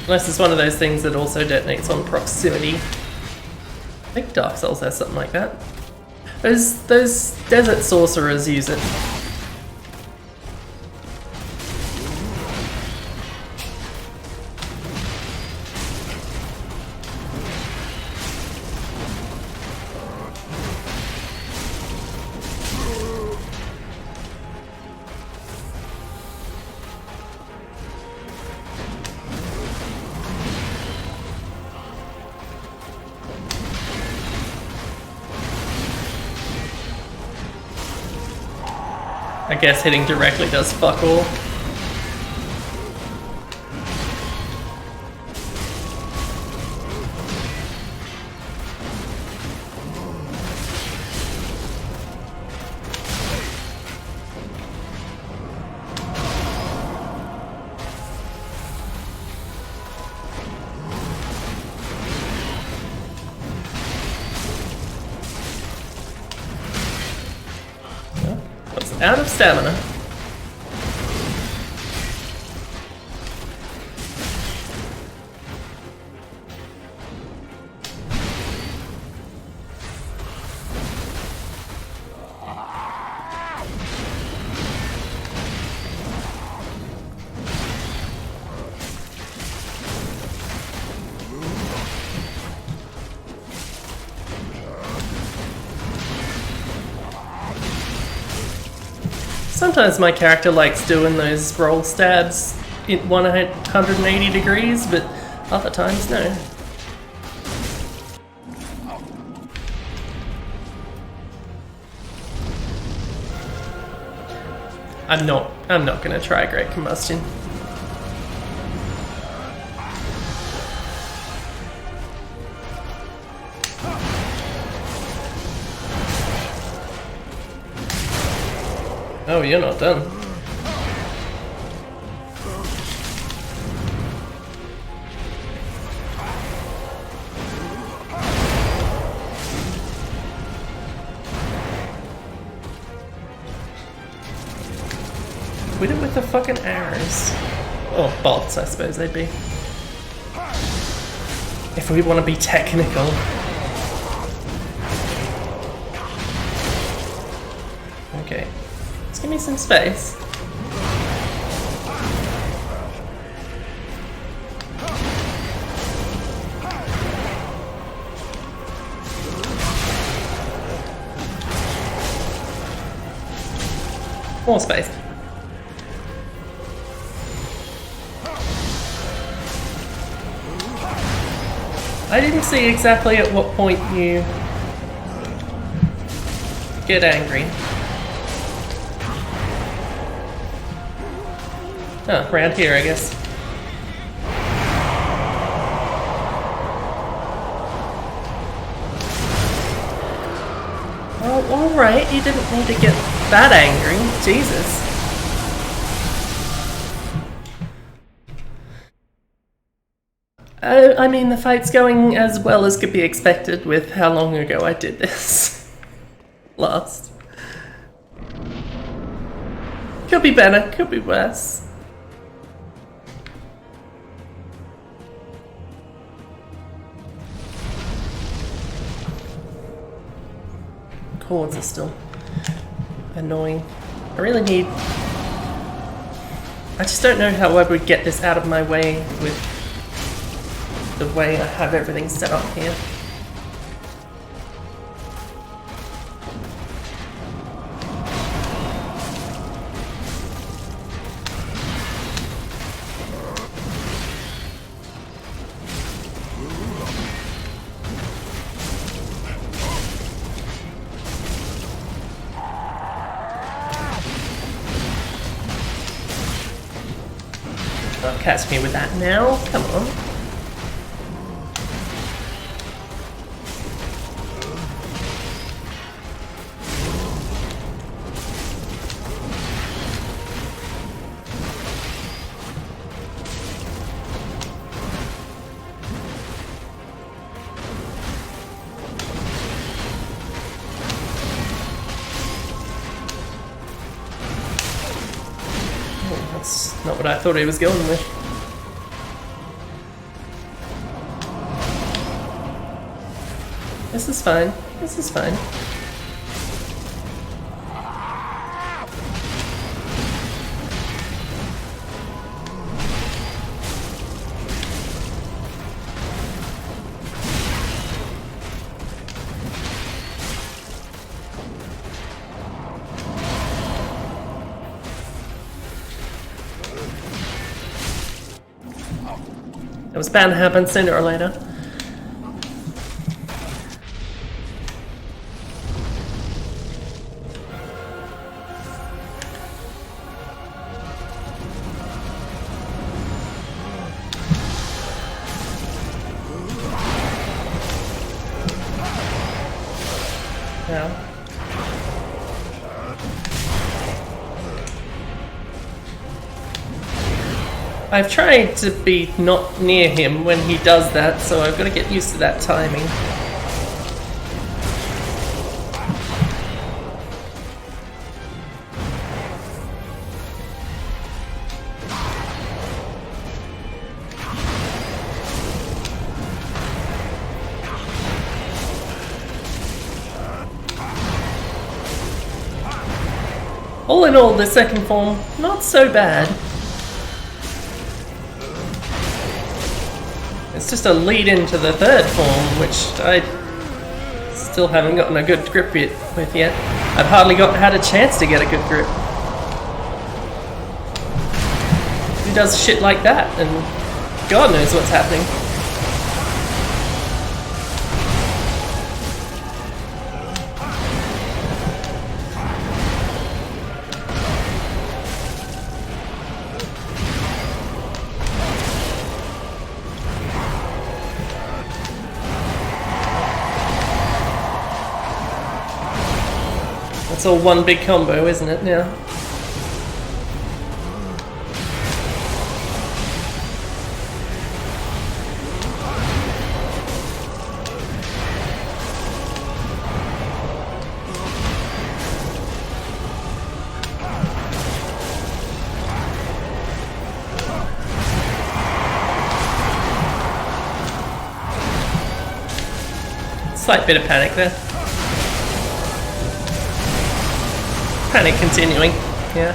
Unless it's one of those things that also detonates on proximity. I think Dark Souls has something like that. Those desert sorcerers use it. guess hitting directly does fuck all. Out of stamina. Sometimes my character likes doing those roll stabs in 180 degrees, but other times no. I'm not gonna try Great Combustion. Oh, you're not done. Hit it with the fucking arrows. Or bolts, I suppose they'd be. If we want to be technical. Okay. Let's give me some space. More space. I didn't see exactly at what point you get angry. Oh, around here, I guess. Oh, alright, you didn't need to get that angry. Jesus. I mean, the fight's going as well as could be expected with how long ago I did this. Last. Could be better, could be worse. Chords are still annoying. I really need... I just don't know how I would get this out of my way with the way I have everything set up here. Don't catch me with that now, come on. That's not what I thought he was going with. This is fine. This is fine. It was bound to happen sooner or later. Ow. I've tried to be not near him when he does that, so I've got to get used to that timing. All in all, the second form, not so bad. It's just a lead into the third form, which I still haven't gotten a good grip with yet. I've hardly had a chance to get a good grip. Who does shit like that? And God knows what's happening. It's all one big combo, isn't it, now? Slight bit of panic there. Panic continuing, yeah.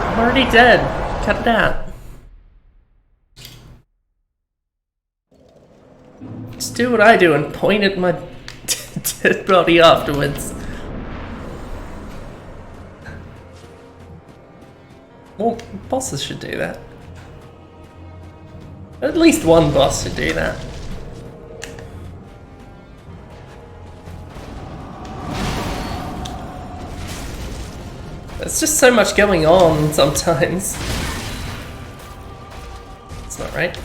I'm already dead. Cut it out. Just do what I do and point at my dead body afterwards. Well, bosses should do that. At least one boss should do that. There's just so much going on sometimes. It's not right.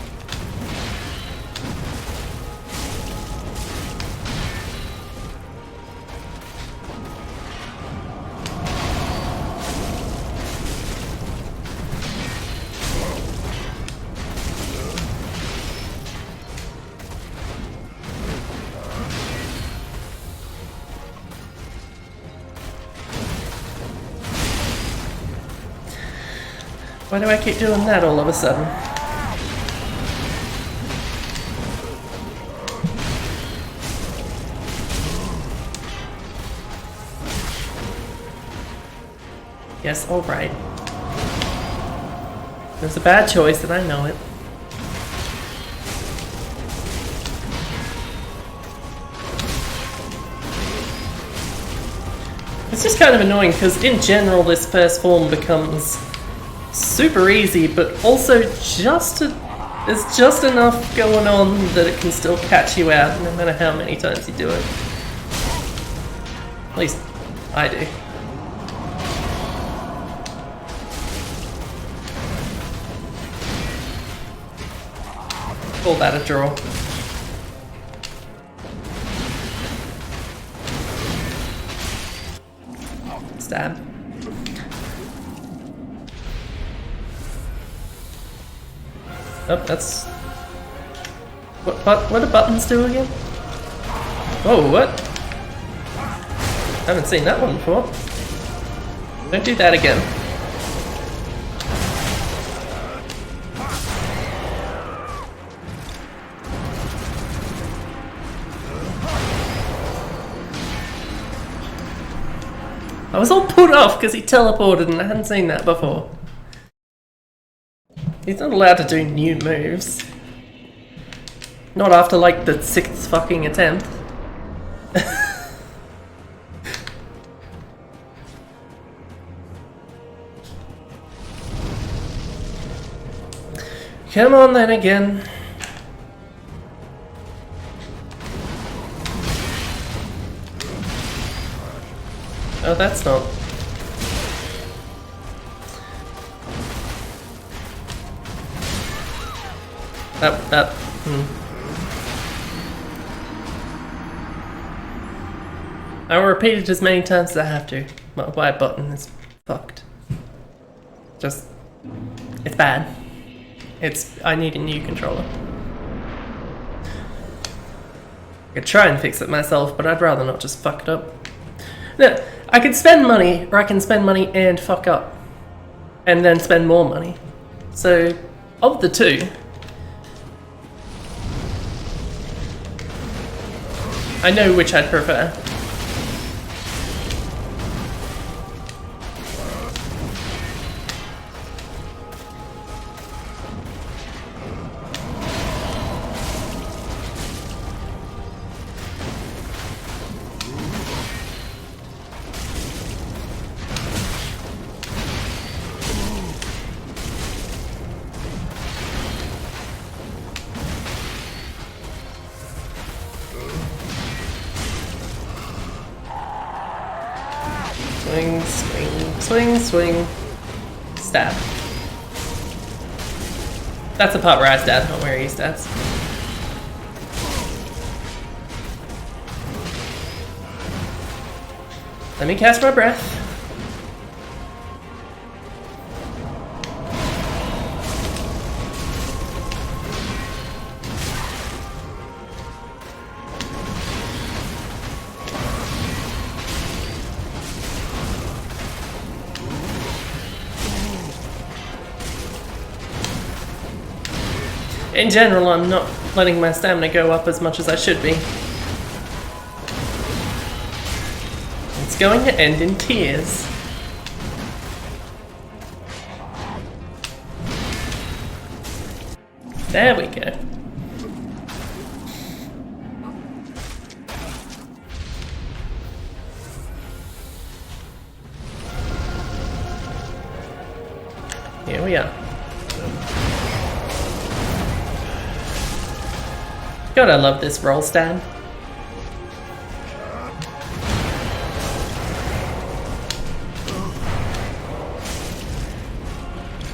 Why do I keep doing that all of a sudden? Yes, alright. It was a bad choice and I know it. It's just kind of annoying because in general this first form becomes super easy, but also there's just enough going on that it can still catch you out no matter how many times you do it. At least I do. Call that a draw. Stab. Oh, that's... What do buttons do again? Whoa, what? I haven't seen that one before. Don't do that again. I was all put off because he teleported and I hadn't seen that before. He's not allowed to do new moves. Not after like the 6th fucking attempt. Come on then again. Oh, that's not. I will repeat it as many times as I have to. My Y button is fucked. Just, it's bad. I need a new controller. I could try and fix it myself, but I'd rather not just fuck it up. No, I could spend money, or I can spend money and fuck up. And then spend more money. So, of the two, I know which I'd prefer. Swing, swing, swing, swing. Stab. That's the part where I stab, not where he stabs. Let me catch my breath. In general, I'm not letting my stamina go up as much as I should be. It's going to end in tears. There we go. Here we are. God, I love this roll stab.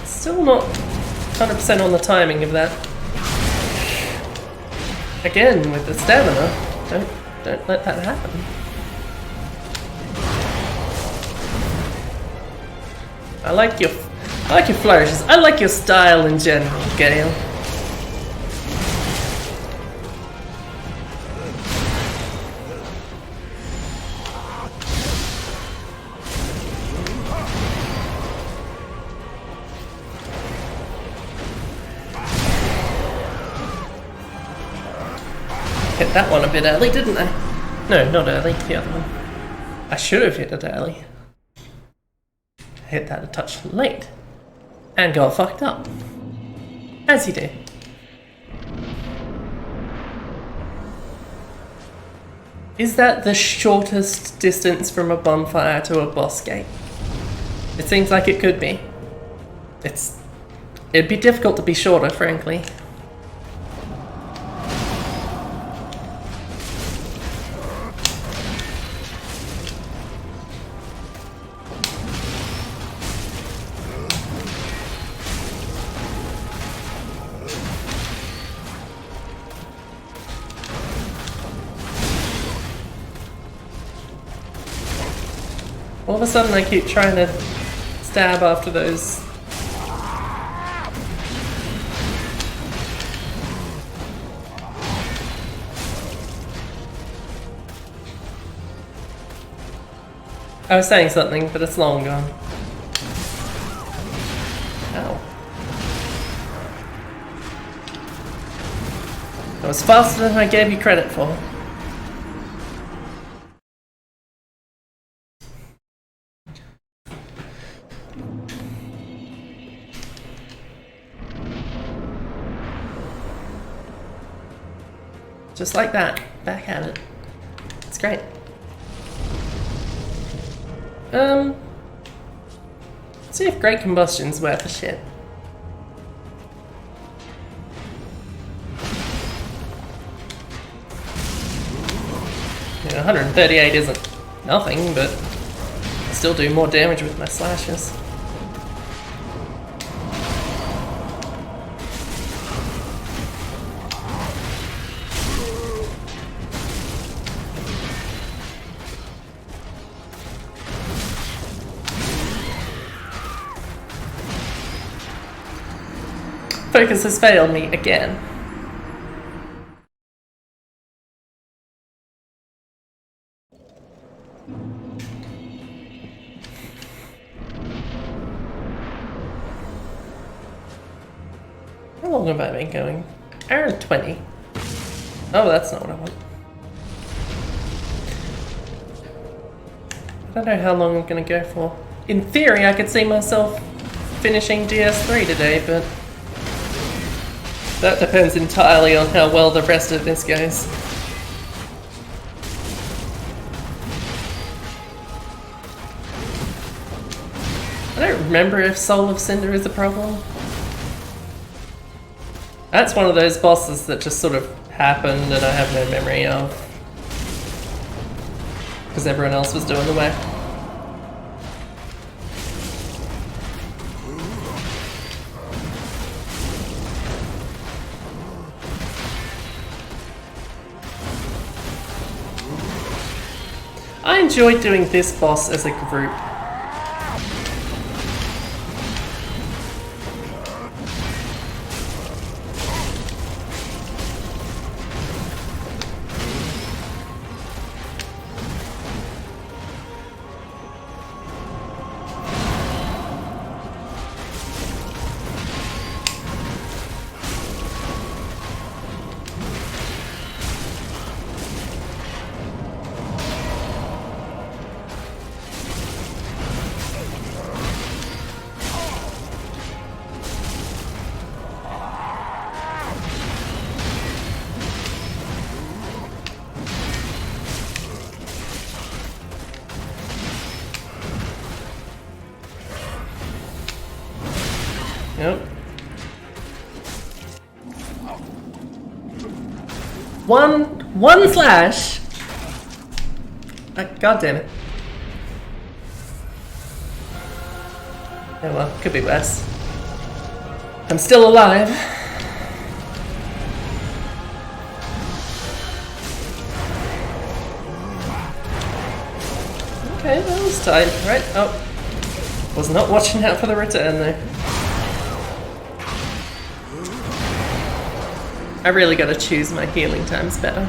Still not 100% on the timing of that. Again, with the stamina, don't let that happen. I like your flourishes. I like your style in general, Gael. Hit that one a bit early, didn't I? No, not early, the other one. I should have hit it early. Hit that a touch late. And got fucked up. As you do. Is that the shortest distance from a bonfire to a boss gate? It seems like it could be. It'd be difficult to be shorter, frankly. All of a sudden I keep trying to stab after those. I was saying something, but it's long gone. Ow. That was faster than I gave you credit for. Just like that, back at it. It's great. Let's see if Great Combustion's worth a shit. Yeah, 138 isn't nothing, but I still do more damage with my slashes. Focus has failed me again. How long have I been going? Hour and 20. Oh, that's not what I want. I don't know how long I'm gonna go for. In theory, I could see myself finishing DS3 today, but that depends entirely on how well the rest of this goes. I don't remember if Soul of Cinder is a problem. That's one of those bosses that just sort of happened and I have no memory of. Because everyone else was doing the way. I enjoyed doing this boss as a group. Yep. One slash. God damn it. Oh well, could be worse. I'm still alive. Okay, that was tight, right? Oh, was not watching out for the return there. I really gotta choose my healing times better.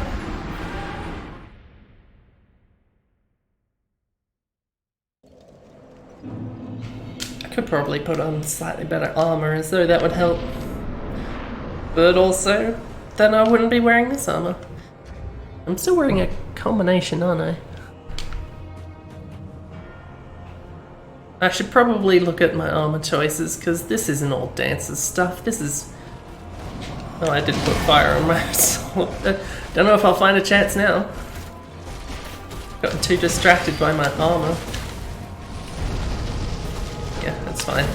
I could probably put on slightly better armor as though that would help. But also, then I wouldn't be wearing this armor. I'm still wearing a combination, aren't I? I should probably look at my armor choices, because this isn't all Dancer's stuff. This is... Oh, I didn't put fire on my sword. Don't know if I'll find a chance now. Gotten too distracted by my armor. Yeah, that's fine.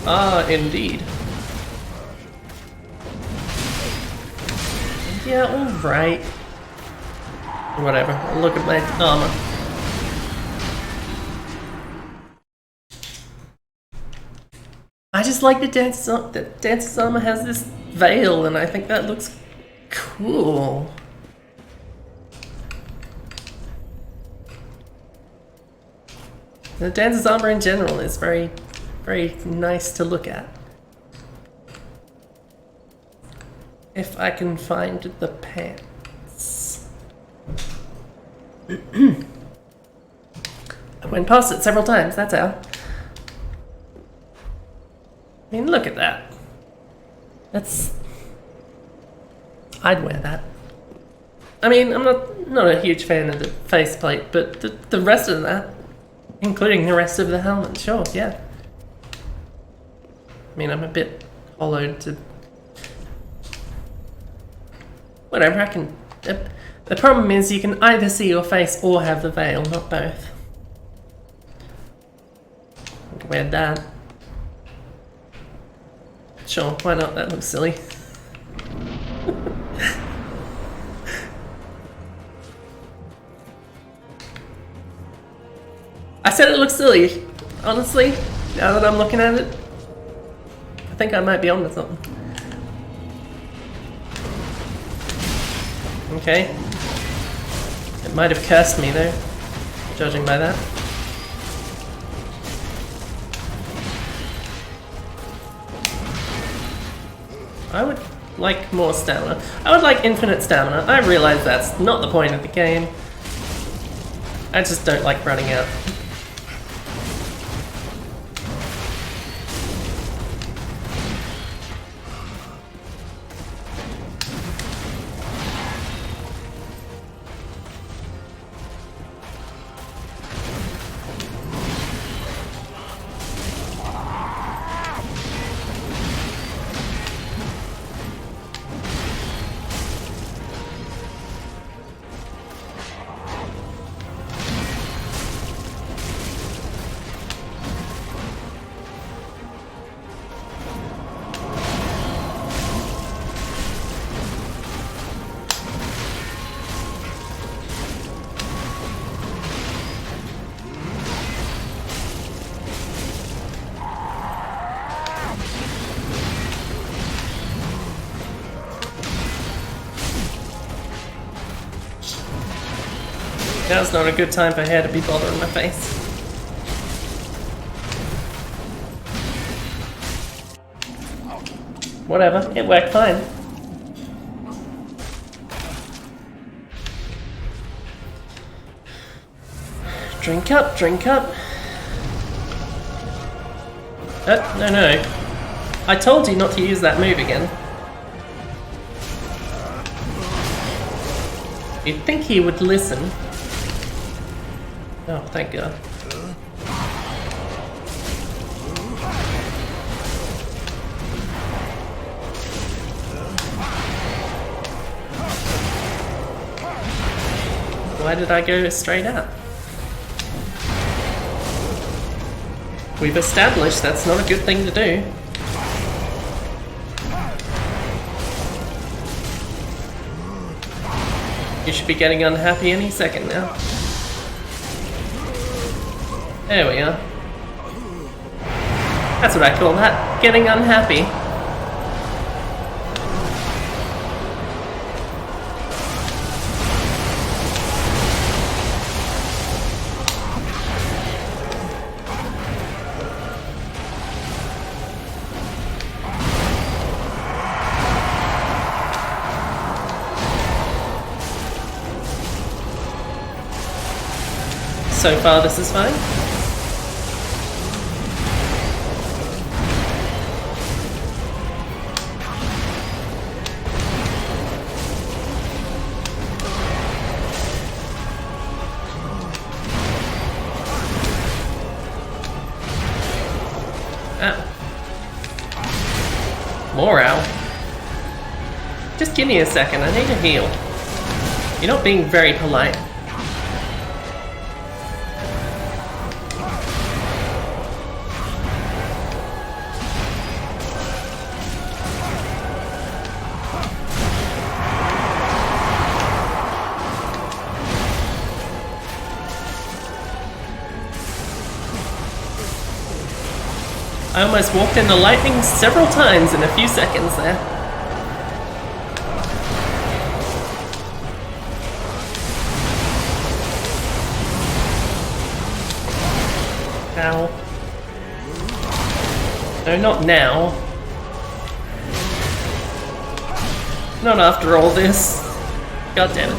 Ah, indeed. Yeah, alright. Whatever, I'll look at my armor. I just like the Dancer's armor has this veil, and I think that looks cool. The Dancer's armor in general is very, very nice to look at. If I can find the pants. I went past it several times, that's how. I mean, look at that. That's... I'd wear that. I mean, I'm not a huge fan of the faceplate, but the rest of that, including the rest of the helmet, sure, yeah. I mean, I'm a bit hollowed to... Whatever, I can... The problem is you can either see your face or have the veil, not both. I can wear that. Sure, why not? That looks silly. I said it looks silly. Honestly, now that I'm looking at it, I think I might be onto something. Okay. It might have cursed me though, judging by that. I would like more stamina. I would like infinite stamina. I realize that's not the point of the game. I just don't like running out. Now's not a good time for hair to be bothering my face. Whatever, it worked fine. Drink up, drink up. No. I told you not to use that move again. You'd think he would listen. Oh, thank God. Why did I go straight out? We've established that's not a good thing to do. You should be getting unhappy any second now. There we are. That's what I call that, getting unhappy. So far this is fine. Ow. More ow. Just give me a second, I need to heal. You're not being very polite. I almost walked into lightning several times in a few seconds there. Ow. No, not now. Not after all this. God damn it.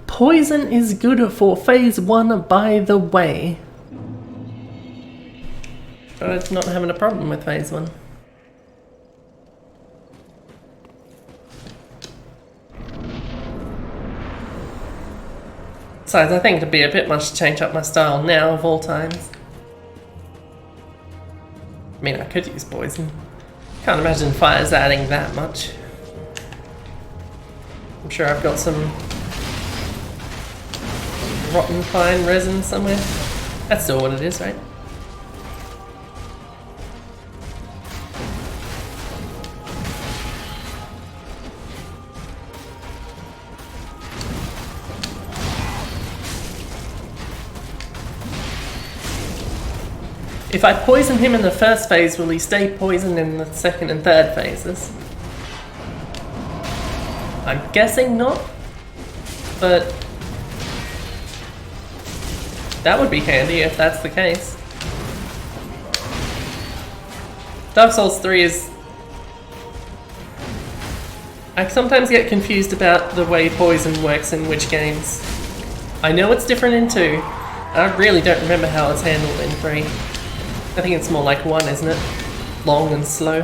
Poison is good for phase 1, by the way. But I'm not having a problem with phase 1. Besides, I think it'd be a bit much to change up my style now of all times. I mean, I could use poison. Can't imagine fire's adding that much. I'm sure I've got some rotten fine resin somewhere. That's still what it is, right? If I poison him in the first phase, will he stay poisoned in the second and third phases? I'm guessing not, but that would be handy if that's the case. Dark Souls 3 is... I sometimes get confused about the way poison works in which games. I know it's different in 2. I really don't remember how it's handled in 3. I think it's more like 1, isn't it? Long and slow.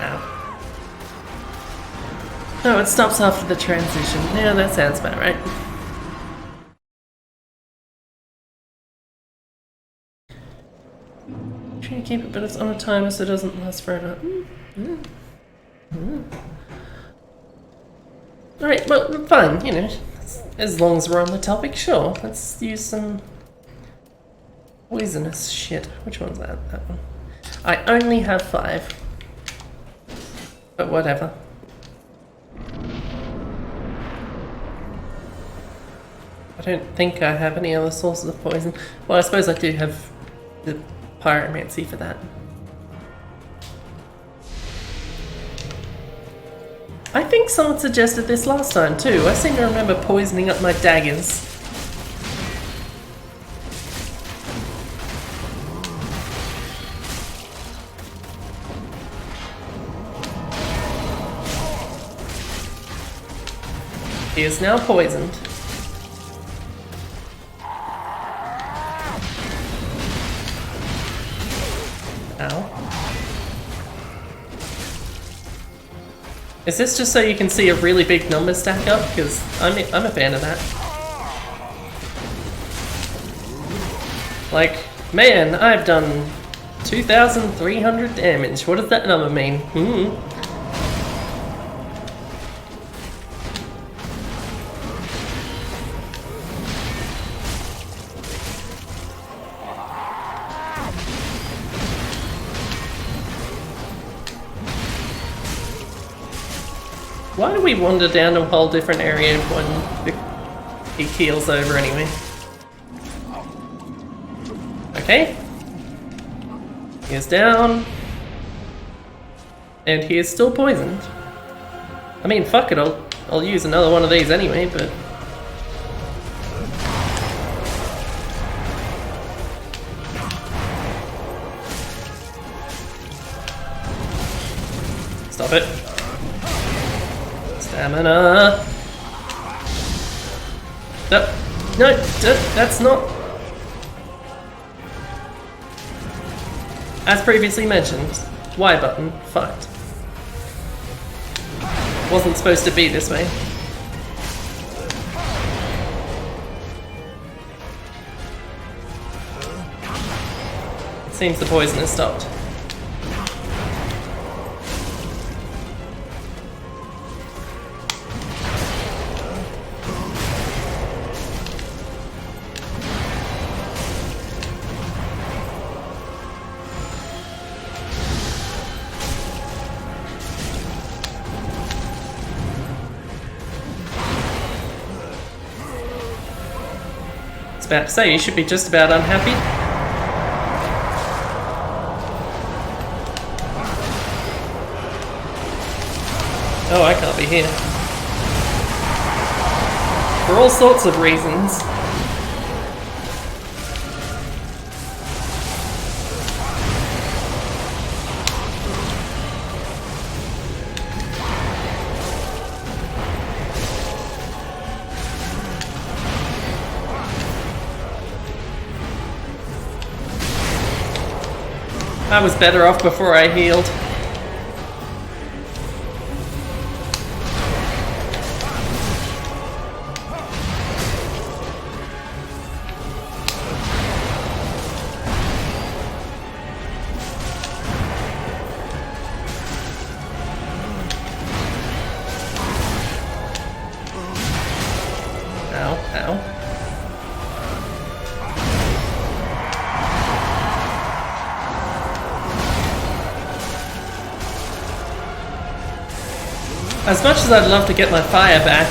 Ow. No, it stops after the transition. Yeah, that sounds about right. Try to keep it, but it's on a timer so it doesn't last forever. Alright, well, fine, you know. As long as we're on the topic, sure. Let's use some poisonous shit. Which one's that? That one. I only have 5. But whatever. I don't think I have any other sources of poison. Well, I suppose I do have the pyromancy for that. I think someone suggested this last time too. I seem to remember poisoning up my daggers. He is now poisoned. Ow. Is this just so you can see a really big number stack up? Because I'm a fan of that. Like, man, I've done 2,300 damage. What does that number mean? Why do we wander down a whole different area when he keels over anyway? Okay. He is down. And he is still poisoned. I mean, fuck it, I'll use another one of these anyway, but... Stop it. Stamina. No, that's not... As previously mentioned, Y button, fucked. Wasn't supposed to be this way. It seems the poison has stopped. About to say, you should be just about unhappy. Oh, I can't be here. For all sorts of reasons. I was better off before I healed. Ow, ow. As much as I'd love to get my fire back...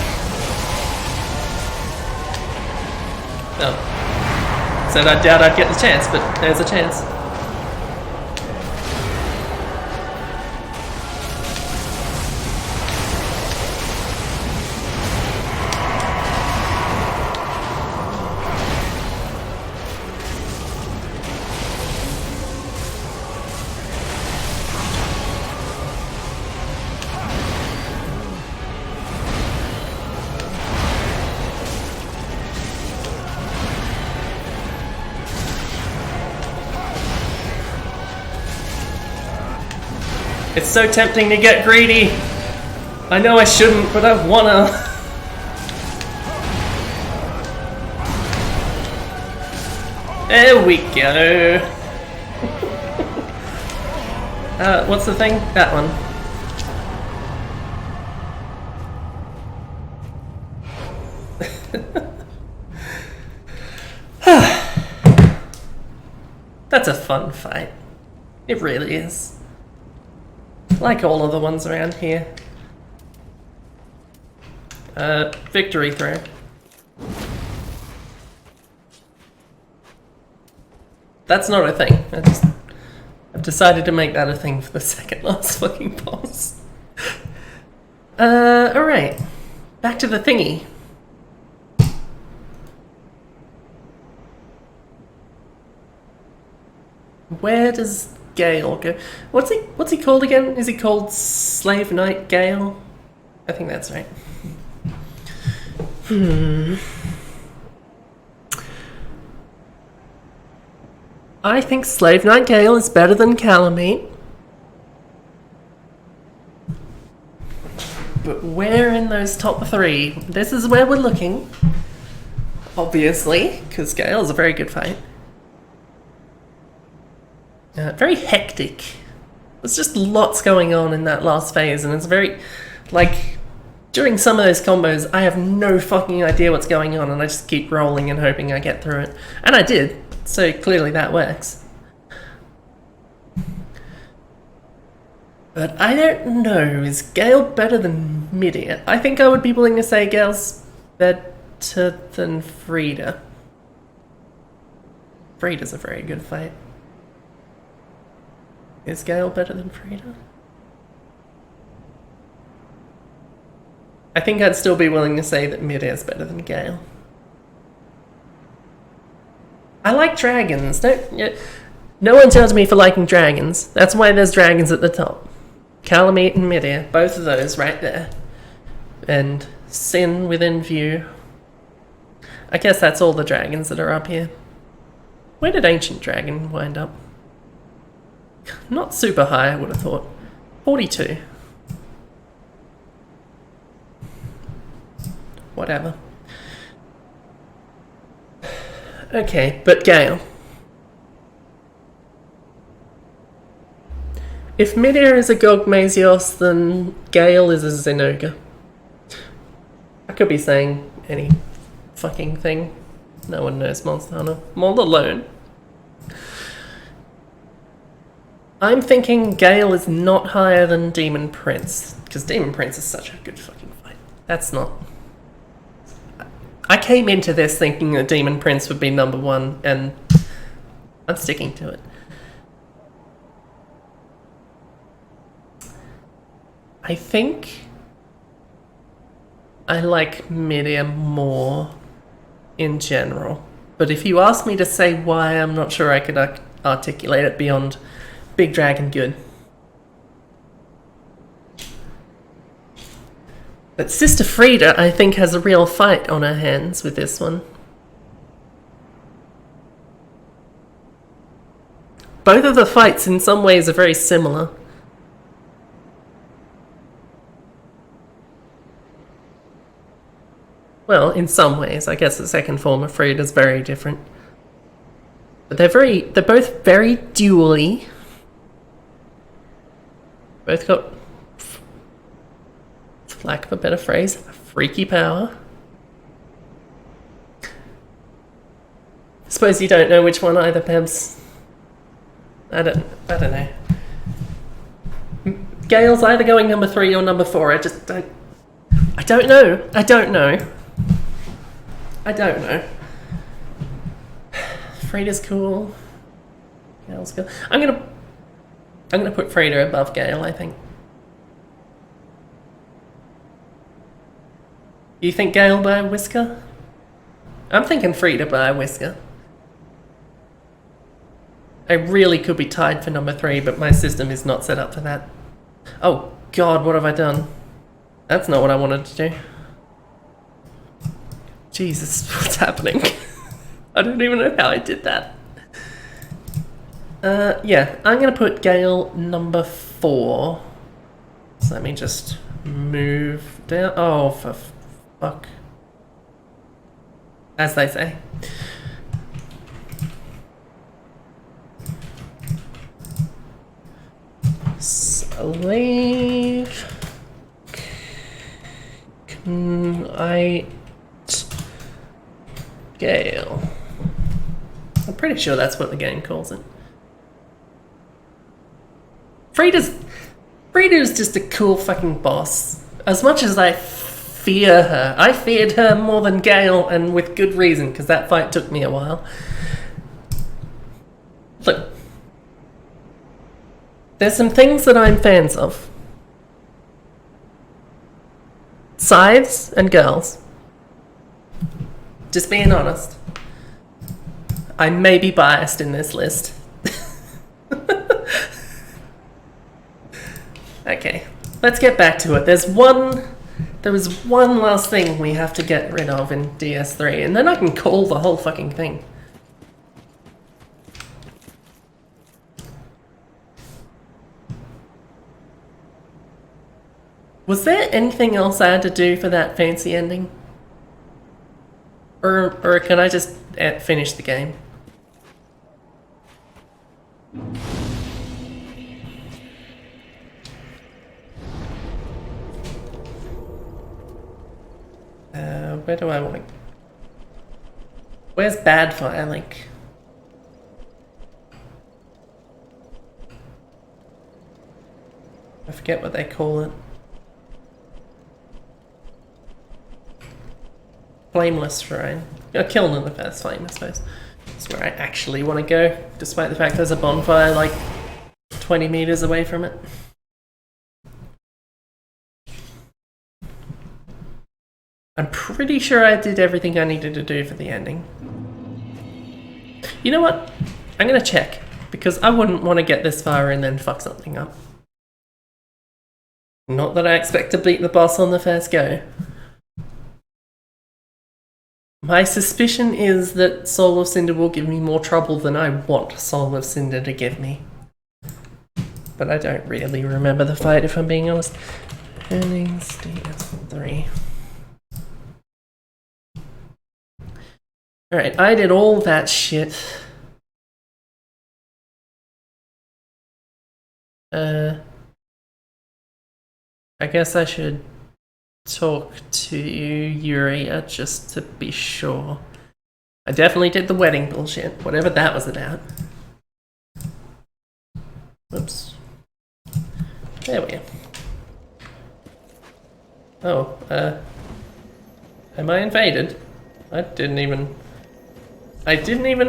Oh. Said I doubt I'd get the chance, but there's a chance. It's so tempting to get greedy. I know I shouldn't, but I wanna. There we go. What's the thing? That one. That's a fun fight. It really is. Like all of the ones around here. Victory throw. That's not a thing. I've decided to make that a thing for the second last fucking boss. Alright. Back to the thingy. Where does Gael go? What's he called again? Is he called Slave Knight Gael? I think that's right. I think Slave Knight Gael is better than Calamite. But where in those top three? This is where we're looking. Obviously, because Gael is a very good fight. Very hectic. There's just lots going on in that last phase, and it's very, like, during some of those combos, I have no fucking idea what's going on, and I just keep rolling and hoping I get through it. And I did, so clearly that works. But I don't know, is Gael better than Midia? I think I would be willing to say Gael's better than Frida. Frida's a very good fight. Is Gael better than Frida? I think I'd still be willing to say that Midia is better than Gael. I like dragons. No one judge me for liking dragons. That's why there's dragons at the top. Calamite and Midia, both of those right there. And Sin within view. I guess that's all the dragons that are up here. Where did Ancient Dragon wind up? Not super high, I would have thought. 42. Whatever. Okay, but Gael. If Midia is a Gogmazios, then Gael is a Zenoga. I could be saying any fucking thing. No one knows Monster Hunter. Mold alone. I'm thinking Gael is not higher than Demon Prince, because Demon Prince is such a good fucking fight. That's not... I came into this thinking that Demon Prince would be number one, and I'm sticking to it. I think I like Midia more in general, but if you ask me to say why, I'm not sure I could articulate it beyond Big Dragon good. But Sister Frida, I think, has a real fight on her hands with this one. Both of the fights in some ways are very similar. Well, in some ways. I guess the second form of Frida is very different. But they're both very dually. Both got, for lack of a better phrase, freaky power. I suppose you don't know which one either, Pebs. I don't know. Gael's either going number 3 or number 4. I don't know. Frida's cool. Gael's cool. I'm gonna put Frida above Gael, I think. You think Gael by a whisker? I'm thinking Frida by a whisker. I really could be tied for number 3, but my system is not set up for that. Oh god, what have I done? That's not what I wanted to do. Jesus, what's happening? I don't even know how I did that. Yeah, I'm gonna put Gael number 4. So let me just move down. Oh, for fuck. As they say. Slave. Gael. I'm pretty sure that's what the game calls it. Frida's just a cool fucking boss. As much as I fear her, I feared her more than Gael, and with good reason, because that fight took me a while. Look, there's some things that I'm fans of. Scythes and girls. Just being honest. I may be biased in this list. Okay, let's get back to it. There was one last thing we have to get rid of in DS3, and then I can call the whole fucking thing. Was there anything else I had to do for that fancy ending? Or can I just finish the game? Where do I want to... Where's Bad Fire Link? I forget what they call it. Flameless Shrine. Kiln in the first flame, I suppose. That's where I actually want to go, despite the fact there's a bonfire like 20 meters away from it. I'm pretty sure I did everything I needed to do for the ending. You know what? I'm gonna check, because I wouldn't want to get this far and then fuck something up. Not that I expect to beat the boss on the first go. My suspicion is that Soul of Cinder will give me more trouble than I want Soul of Cinder to give me. But I don't really remember the fight, if I'm being honest. Earnings, DS3. Alright, I did all that shit. I guess I should talk to Uria just to be sure. I definitely did the wedding bullshit, whatever that was about. Oops. There we go. Oh, am I invaded? I didn't even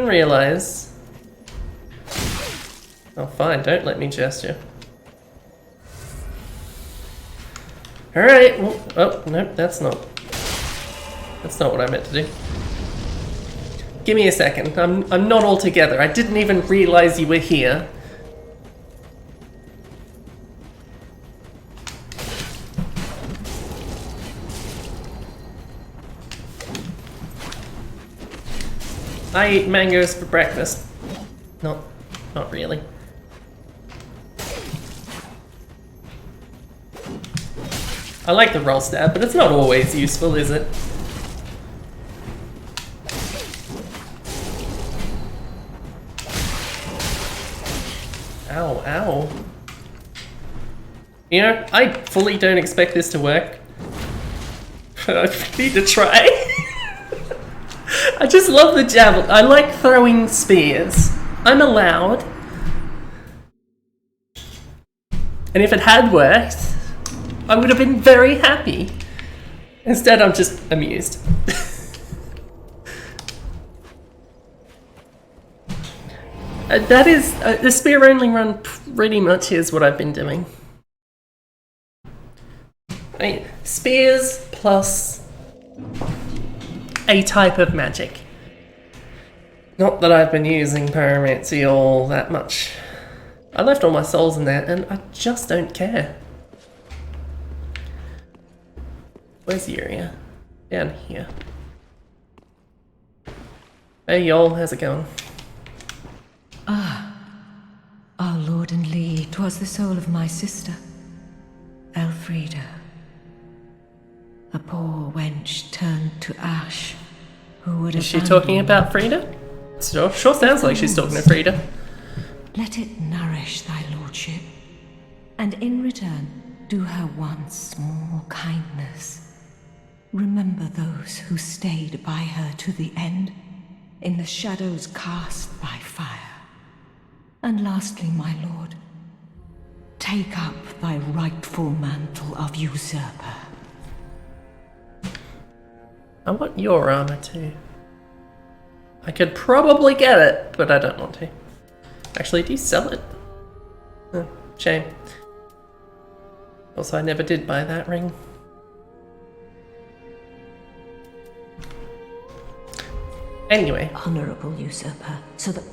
realize. Oh, fine, don't let me gesture. Alright, well, oh, nope, that's not what I meant to do. Give me a second, I'm not all together. I didn't even realize you were here. I eat mangoes for breakfast. Not really. I like the roll stab, but it's not always useful, is it? Ow, ow. You know, I fully don't expect this to work. But I need to try. I just love the javelin. I like throwing spears. I'm allowed. And if it had worked, I would have been very happy. Instead, I'm just amused. That is, the spear only run pretty much is what I've been doing. I mean, spears plus a type of magic. Not that I've been using pyromancy all that much. I left all my souls in there and I just don't care. Where's the area? Down here. Hey y'all, how's it going? Our lord and Lee, 'twas the soul of my sister, Elfrida. A poor wench turned to ash, who would have. Is she talking about Frida? Sure sounds like she's talking to Frida. Let it nourish thy lordship, and in return do her one small kindness. Remember those who stayed by her to the end, in the shadows cast by fire. And lastly, my lord, take up thy rightful mantle of usurper. I want your armor too. I could probably get it, but I don't want to. Actually, do you sell it? Oh, shame. Also, I never did buy that ring. Anyway. Honorable usurper, so that...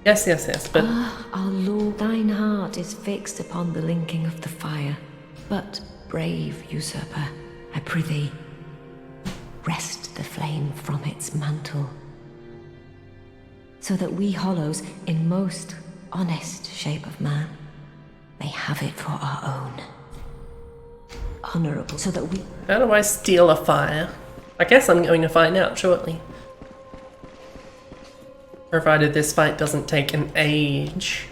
Yes, but... our lord, thine heart is fixed upon the linking of the fire. But, brave usurper, I prithee, wrest the flame from its mantle, so that we hollows, in most honest shape of man, may have it for our own. Honorable, so that we... How do I steal a fire? I guess I'm going to find out shortly. Provided this fight doesn't take an age.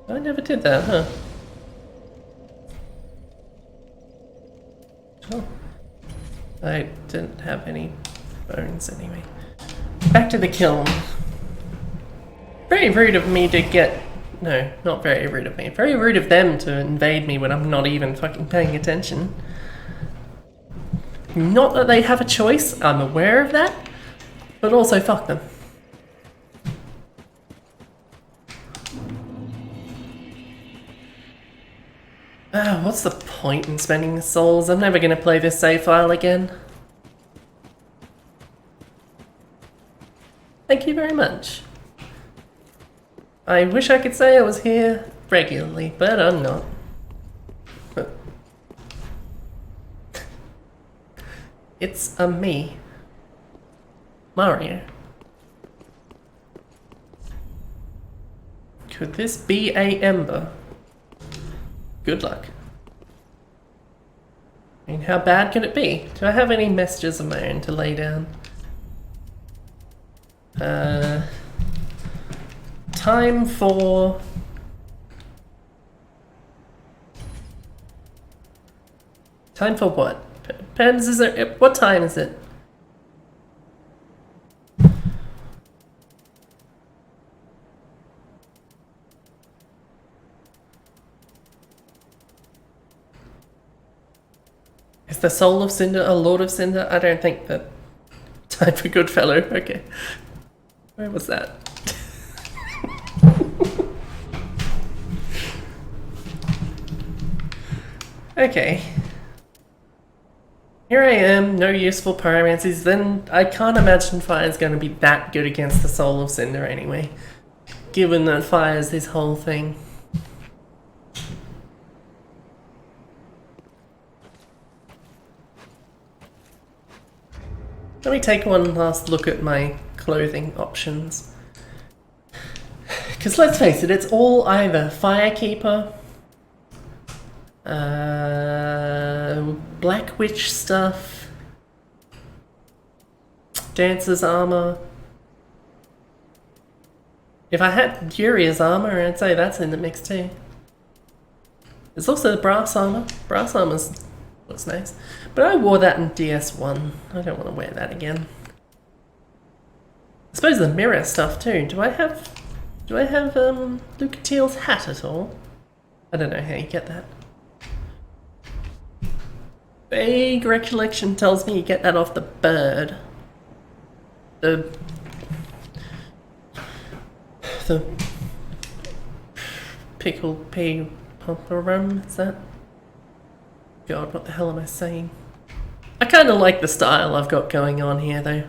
I never did that, huh? Oh. I didn't have any bones anyway. Back to the kiln. Very rude of me to get... No, not very rude of me. Very rude of them to invade me when I'm not even fucking paying attention. Not that they have a choice, I'm aware of that, but also fuck them. What's the point in spending the souls? I'm never gonna play this save file again. Thank you very much. I wish I could say I was here regularly, but I'm not. It's a me. Mario. Could this be a Ember? Good luck. I mean, how bad could it be? Do I have any messages of my own to lay down? Time for... Time for what? Pens, is there... What time is it? Is the Soul of Cinder a Lord of Cinder? I don't think that... Time for Goodfellow, okay. Where was that? Okay. Here I am, no useful pyromancies, then I can't imagine fire's going to be that good against the Soul of Cinder anyway. Given that fire's this whole thing. Let me take one last look at my clothing options. Because let's face it, it's all either Firekeeper, Black Witch stuff, Dancer's armor. If I had Yuria's armor, I'd say that's in the mix too. There's also the brass armor. Brass armor's looks nice. But I wore that in DS1. I don't want to wear that again. I suppose the mirror stuff too. Do I have Lucatiel's hat at all? I don't know how you get that. Vague recollection tells me you get that off the bird. The pickled pea pumperum, is that? God, what the hell am I saying? I kind of like the style I've got going on here, though.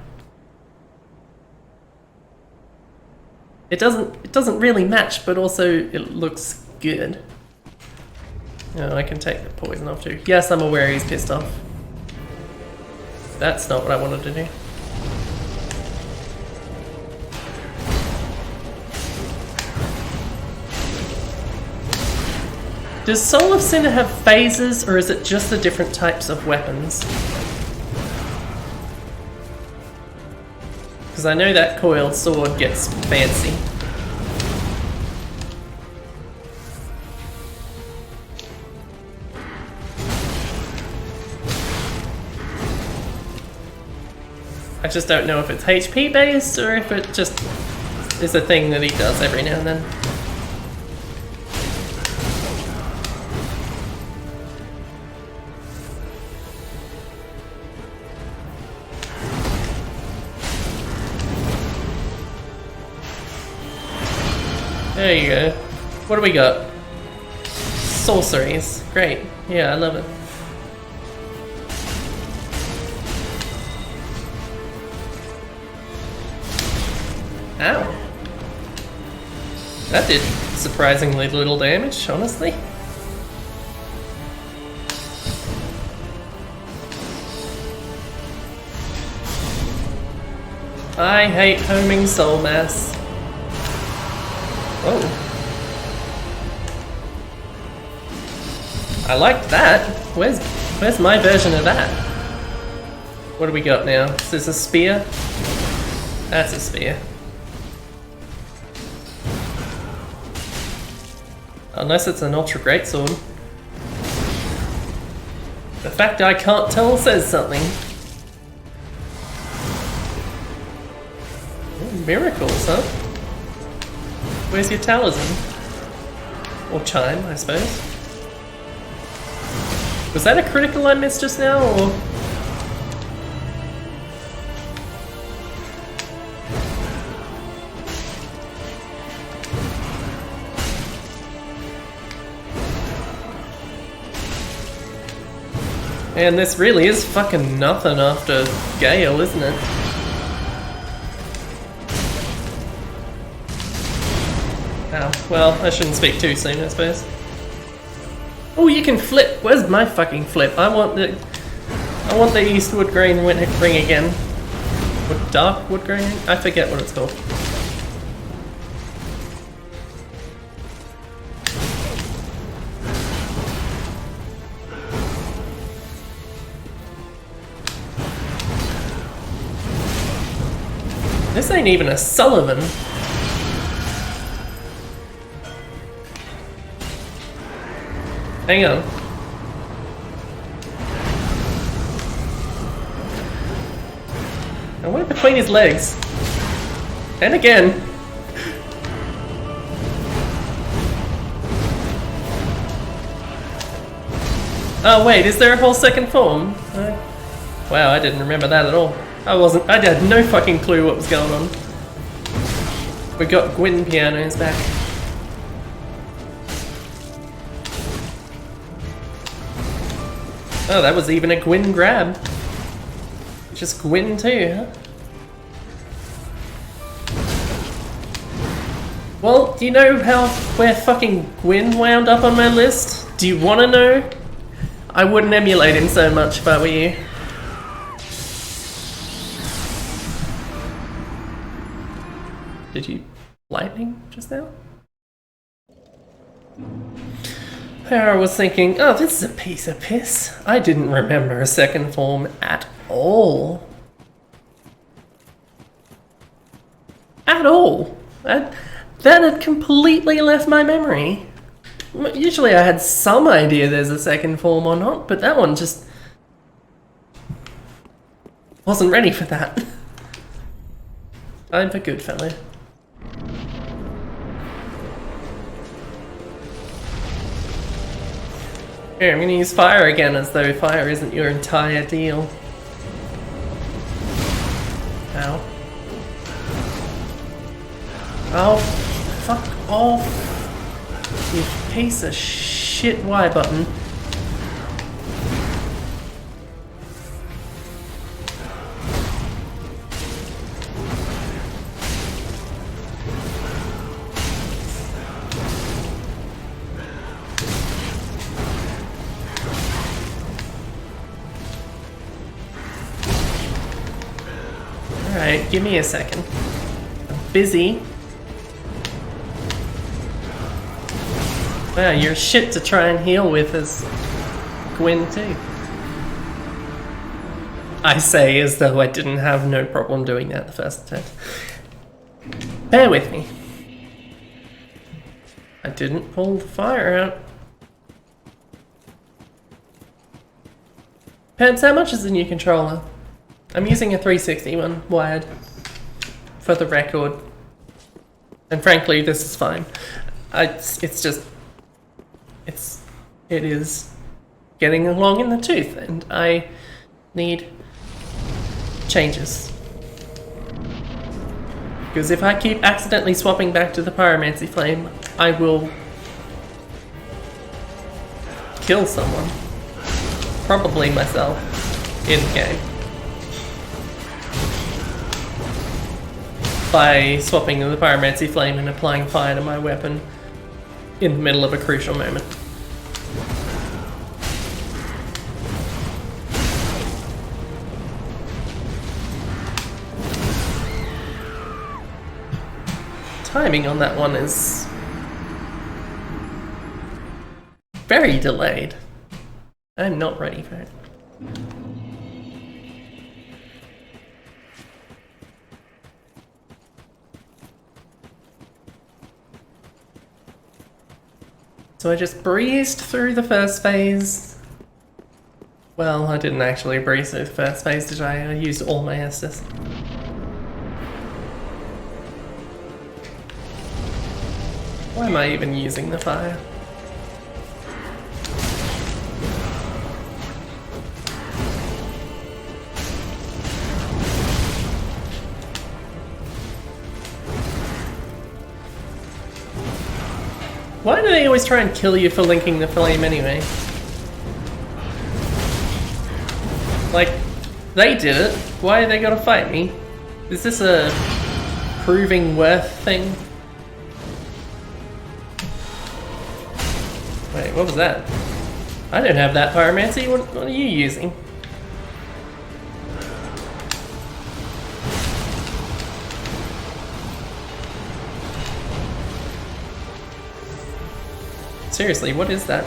It doesn't really match, but also it looks good. Oh, I can take the poison off too. Yes, I'm aware he's pissed off. That's not what I wanted to do. Does Soul of Cinder have phases, or is it just the different types of weapons? Because I know that coiled sword gets fancy. I just don't know if it's HP based, or if it just is a thing that he does every now and then. There you go. What do we got? Sorceries. Great. Yeah, I love it. Ow. That did surprisingly little damage, honestly. I hate homing soul mass. Oh. I liked that. Where's my version of that? What do we got now? Is this a spear? That's a spear. Unless it's an ultra greatsword. The fact I can't tell says something. Ooh, miracles, huh? Where's your talisman? Or chime, I suppose. Was that a critical I missed just now, or...? And this really is fucking nothing after Gael, isn't it? Oh, well, I shouldn't speak too soon, I suppose. Oh, you can flip! Where's my fucking flip? I want the Eastwood Grain ring again. What, Dark Wood Grain? I forget what it's called. This ain't even a Sullivan. Hang on. I went between his legs. And again. Oh wait, is there a whole second form? Wow, I didn't remember that at all. I had no fucking clue what was going on. We got Gwyn pianos back. Oh, that was even a Gwyn grab. Just Gwyn too, huh? Well, do you know where fucking Gwyn wound up on my list? Do you want to know? I wouldn't emulate him so much if I were you. Did you lightning just now? I was thinking, oh, this is a piece of piss. I didn't remember a second form at all. At all. That had completely left my memory. Usually I had some idea there's a second form or not, but that one just wasn't ready for that. I'm a good fellow. Here, I'm gonna use fire again as though fire isn't your entire deal. Ow. Oh, fuck off. You piece of shit Y button. Alright, give me a second. I'm busy. Wow, you're shit to try and heal with as Gwyn too. I say as though I didn't have no problem doing that the first attempt. Bear with me. I didn't pull the fire out. Pebs, how much is the new controller? I'm using a 360 one, wired, for the record. And frankly, this is fine. It is getting along in the tooth, and I need changes. Because if I keep accidentally swapping back to the pyromancy flame, I will kill someone. Probably myself, in game. By swapping to the pyromancy flame and applying fire to my weapon in the middle of a crucial moment. Timing on that one is very delayed. I'm not ready for it. So I just breezed through the first phase. Well, I didn't actually breeze through the first phase, did I? I used all my Estus. Why am I even using the fire? Why do they always try and kill you for linking the flame anyway? Like, they did it. Why they gotta fight me? Is this a proving worth thing? Wait, what was that? I don't have that pyromancy. What are you using? Seriously, what is that?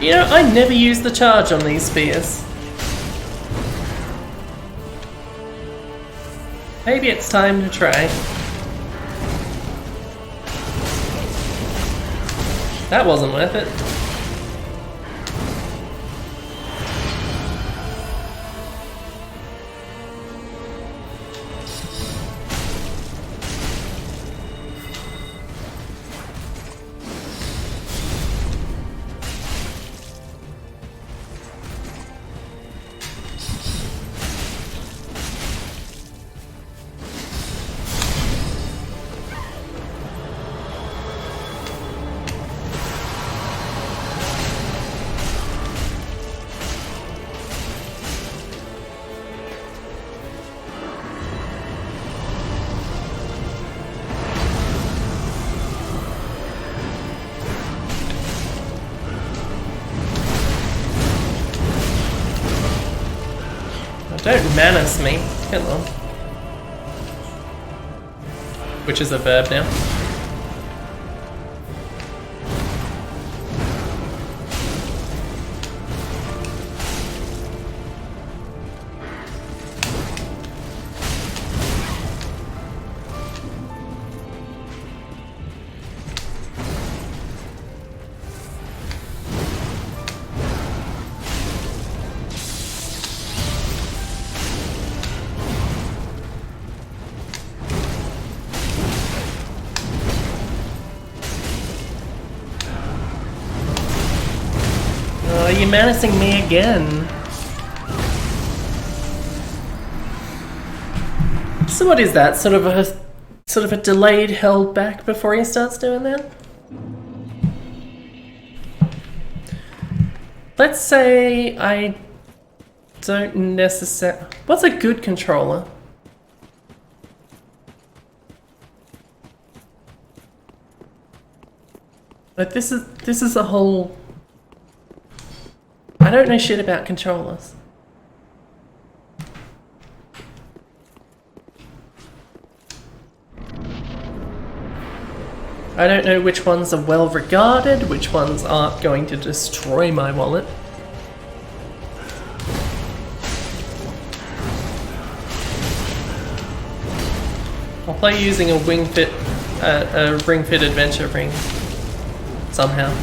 You know, I never use the charge on these spears. Maybe it's time to try. That wasn't worth it. Don't menace me. Come on. Which is a verb now. you menacing me again? So what is that? Sort of a delayed held back before he starts doing that? Let's say I don't necessarily... What's a good controller? Like this is a whole... I don't know shit about controllers. I don't know which ones are well regarded, which ones aren't going to destroy my wallet. I'll play using a ring fit adventure ring somehow.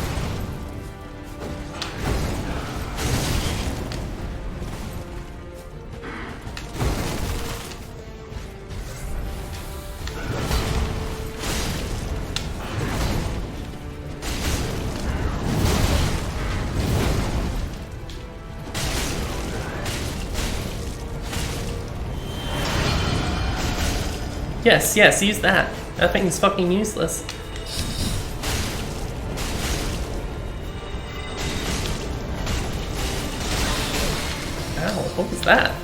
Yes, use that. That thing's fucking useless. Ow, what was that?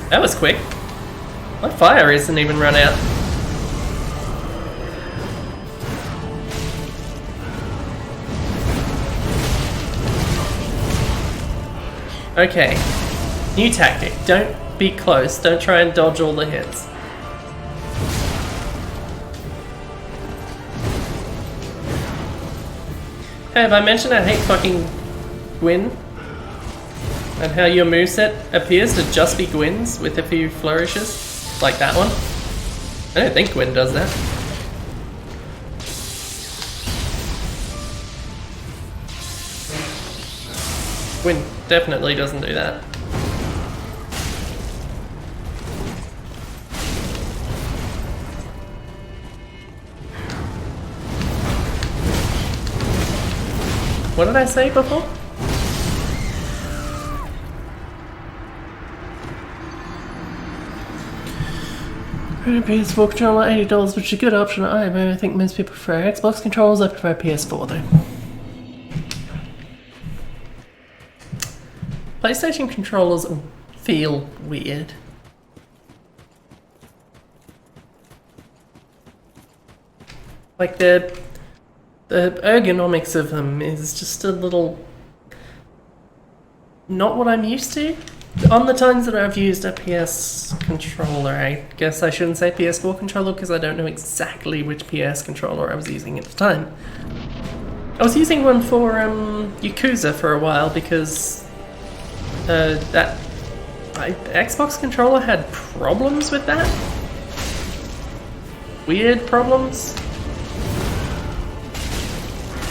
That was quick. My fire isn't even run out. Okay, new tactic. Don't be close. Don't try and dodge all the hits. Hey, have I mentioned I hate fucking Gwyn? And how your moveset appears to just be Gwyn's with a few flourishes? Like that one? I don't think Gwyn does that. Gwyn definitely doesn't do that. What did I say before? PS4 controller, $80, which is a good option. I think most people prefer Xbox controllers. I prefer PS4 though. PlayStation controllers feel weird. Like the ergonomics of them is just a little not what I'm used to. On the times that I've used a PS controller, I guess I shouldn't say PS4 controller because I don't know exactly which PS controller I was using at the time. I was using one for Yakuza for a while because that Xbox controller had problems with that. Weird problems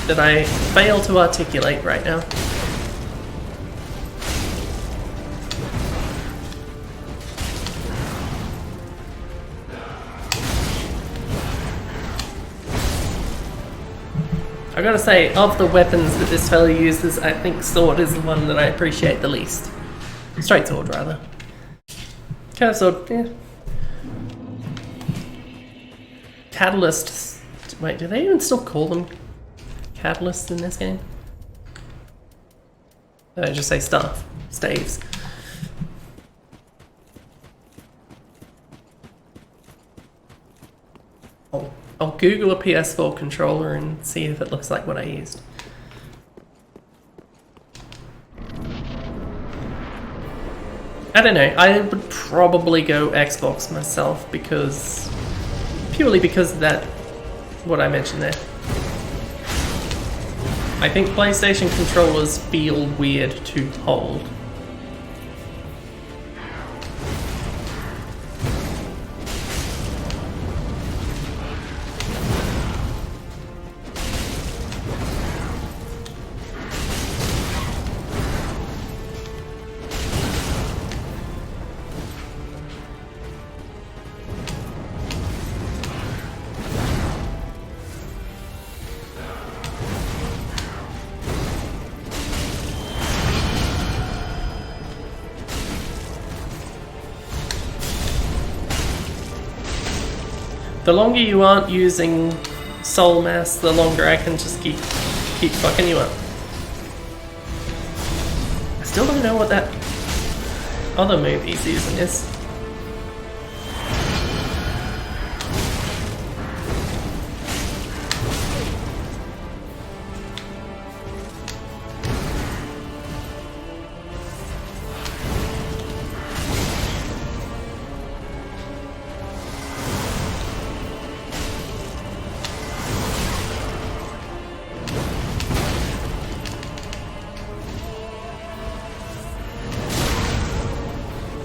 that I fail to articulate right now. I gotta say, of the weapons that this fella uses, I think sword is the one that I appreciate the least. Straight sword, rather. Curved sword, yeah. Catalysts. Wait, do they even still call them catalysts in this game? I just say staff. Staves. I'll Google a PS4 controller and see if it looks like what I used. I don't know, I would probably go Xbox myself because... purely because of that... what I mentioned there. I think PlayStation controllers feel weird to hold. The longer you aren't using soul mass, the longer I can just keep fucking you up. I still don't know what that other move he's using is.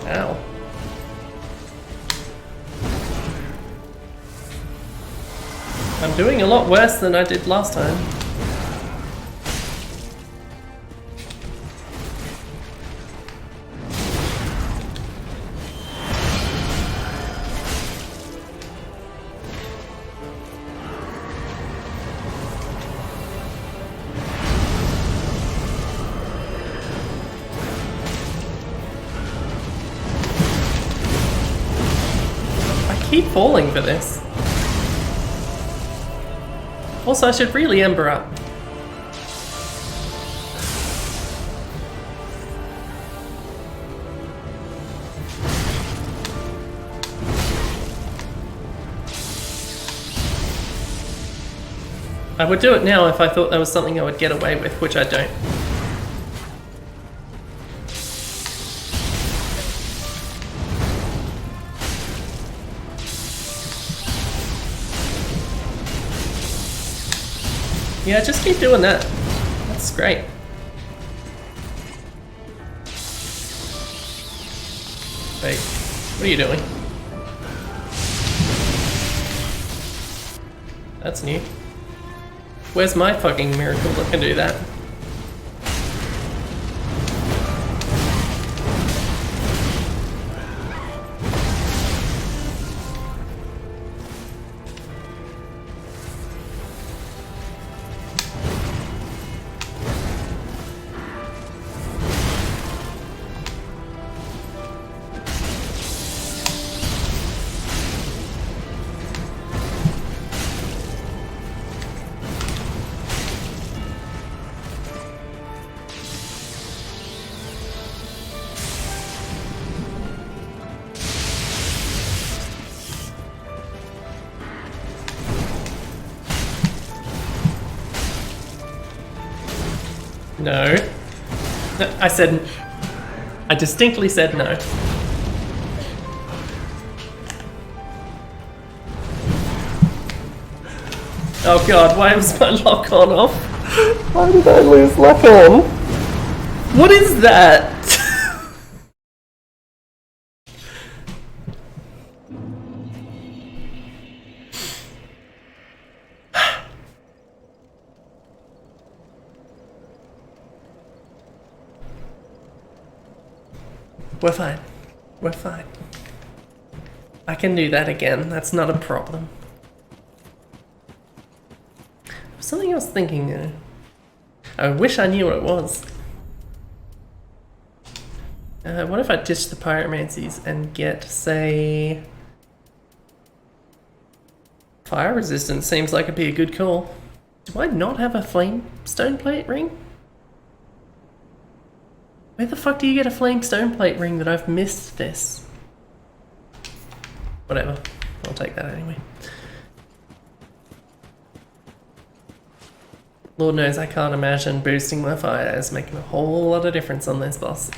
Ow. I'm doing a lot worse than I did last time. Keep falling for this. Also, I should really Ember up. I would do it now if I thought there was something I would get away with, which I don't. Yeah, just keep doing that. That's great. Wait, what are you doing? That's new. Where's my fucking miracle that can do that? No. I distinctly said no. Oh god, why was my lock on off? Why did I lose lock on? What is that? We're fine. We're fine. I can do that again. That's not a problem. There's something I was thinking though. I wish I knew what it was. What if I ditch the pyromancies and get, say... Fire resistance seems like it'd be a good call. Do I not have a flame stone plate ring? Where the fuck do you get a flame stone plate ring that I've missed this? Whatever. I'll take that anyway. Lord knows I can't imagine boosting my fire as making a whole lot of difference on this boss.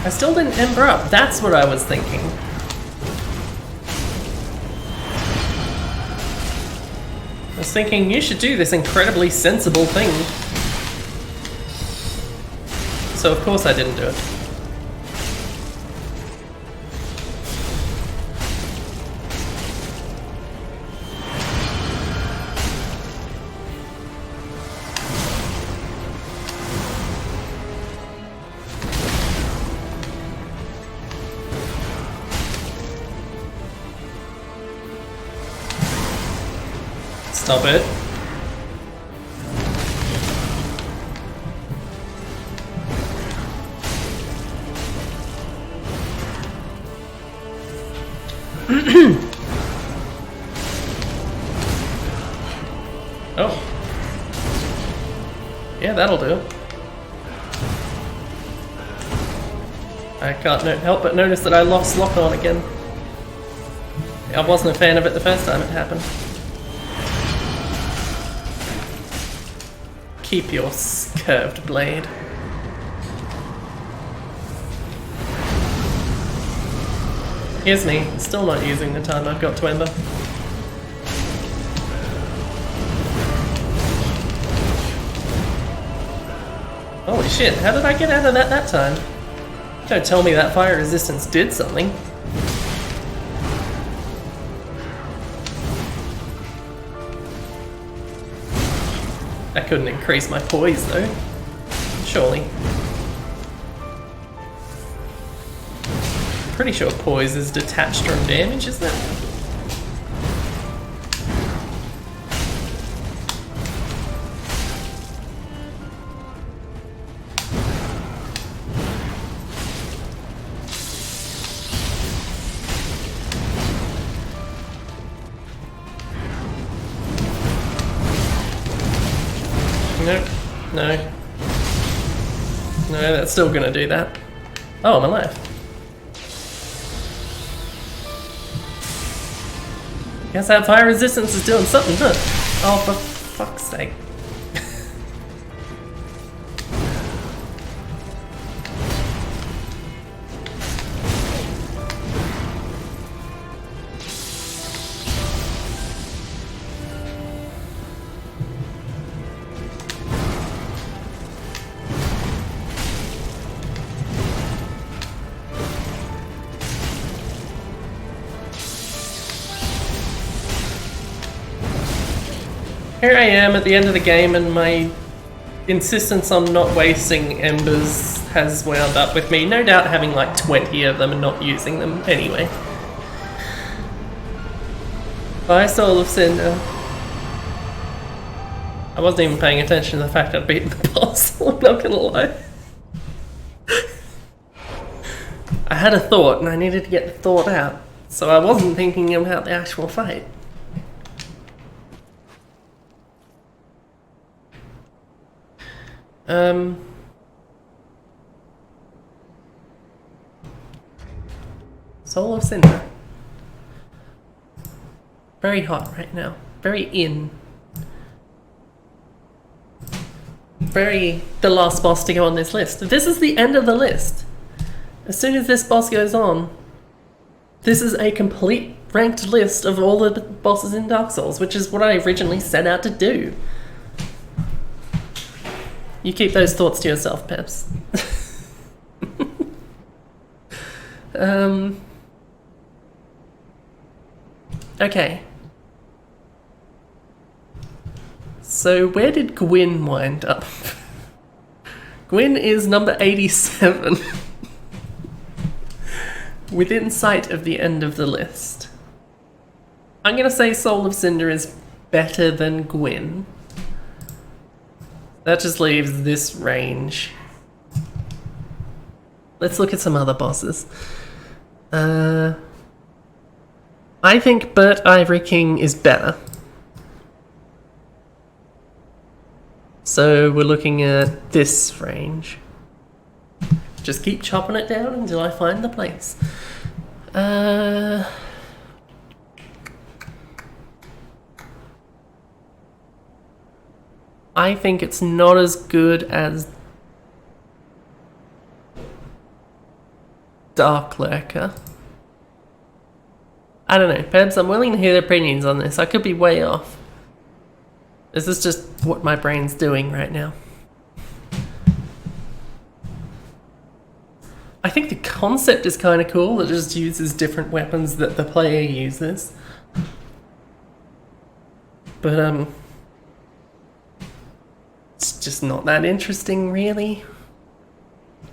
I still didn't ember up. That's what I was thinking. I was thinking you should do this incredibly sensible thing. So of course I didn't do it. Stop it. Oh. Yeah, that'll do. I can't help but notice that I lost lock on again. I wasn't a fan of it the first time it happened. Keep your curved blade. Here's me, still not using the time I've got to Ember. Holy shit, how did I get out of that time? Don't tell me that fire resistance did something. That couldn't increase my poise though. Surely. Pretty sure poise is detached from damage, isn't it? Nope. No. No, that's still gonna do that. Oh, I'm alive. Guess that fire resistance is doing something, huh? Oh, for fuck's sake. Here I am at the end of the game and my insistence on not wasting embers has wound up with me, no doubt having like 20 of them and not using them anyway. Bye, Soul of Cinder. I wasn't even paying attention to the fact I'd beaten the boss, I'm not gonna lie. I had a thought and I needed to get the thought out, so I wasn't thinking about the actual fight. Soul of Cinder. Very hot right now. Very in. Very the last boss to go on this list. This is the end of the list. As soon as this boss goes on, this is a complete ranked list of all the bosses in Dark Souls, which is what I originally set out to do. You keep those thoughts to yourself, Peps. Okay. So where did Gwyn wind up? Gwyn is number 87. Within sight of the end of the list. I'm gonna say Soul of Cinder is better than Gwyn. That just leaves this range. Let's look at some other bosses. I think Burt Ivory King is better. So we're looking at this range. Just keep chopping it down until I find the place. I think it's not as good as Dark Lurker. I don't know, Pebs, I'm willing to hear opinions on this. I could be way off. This is just what my brain's doing right now. I think the concept is kind of cool. It just uses different weapons that the player uses. But, it's just not that interesting, really.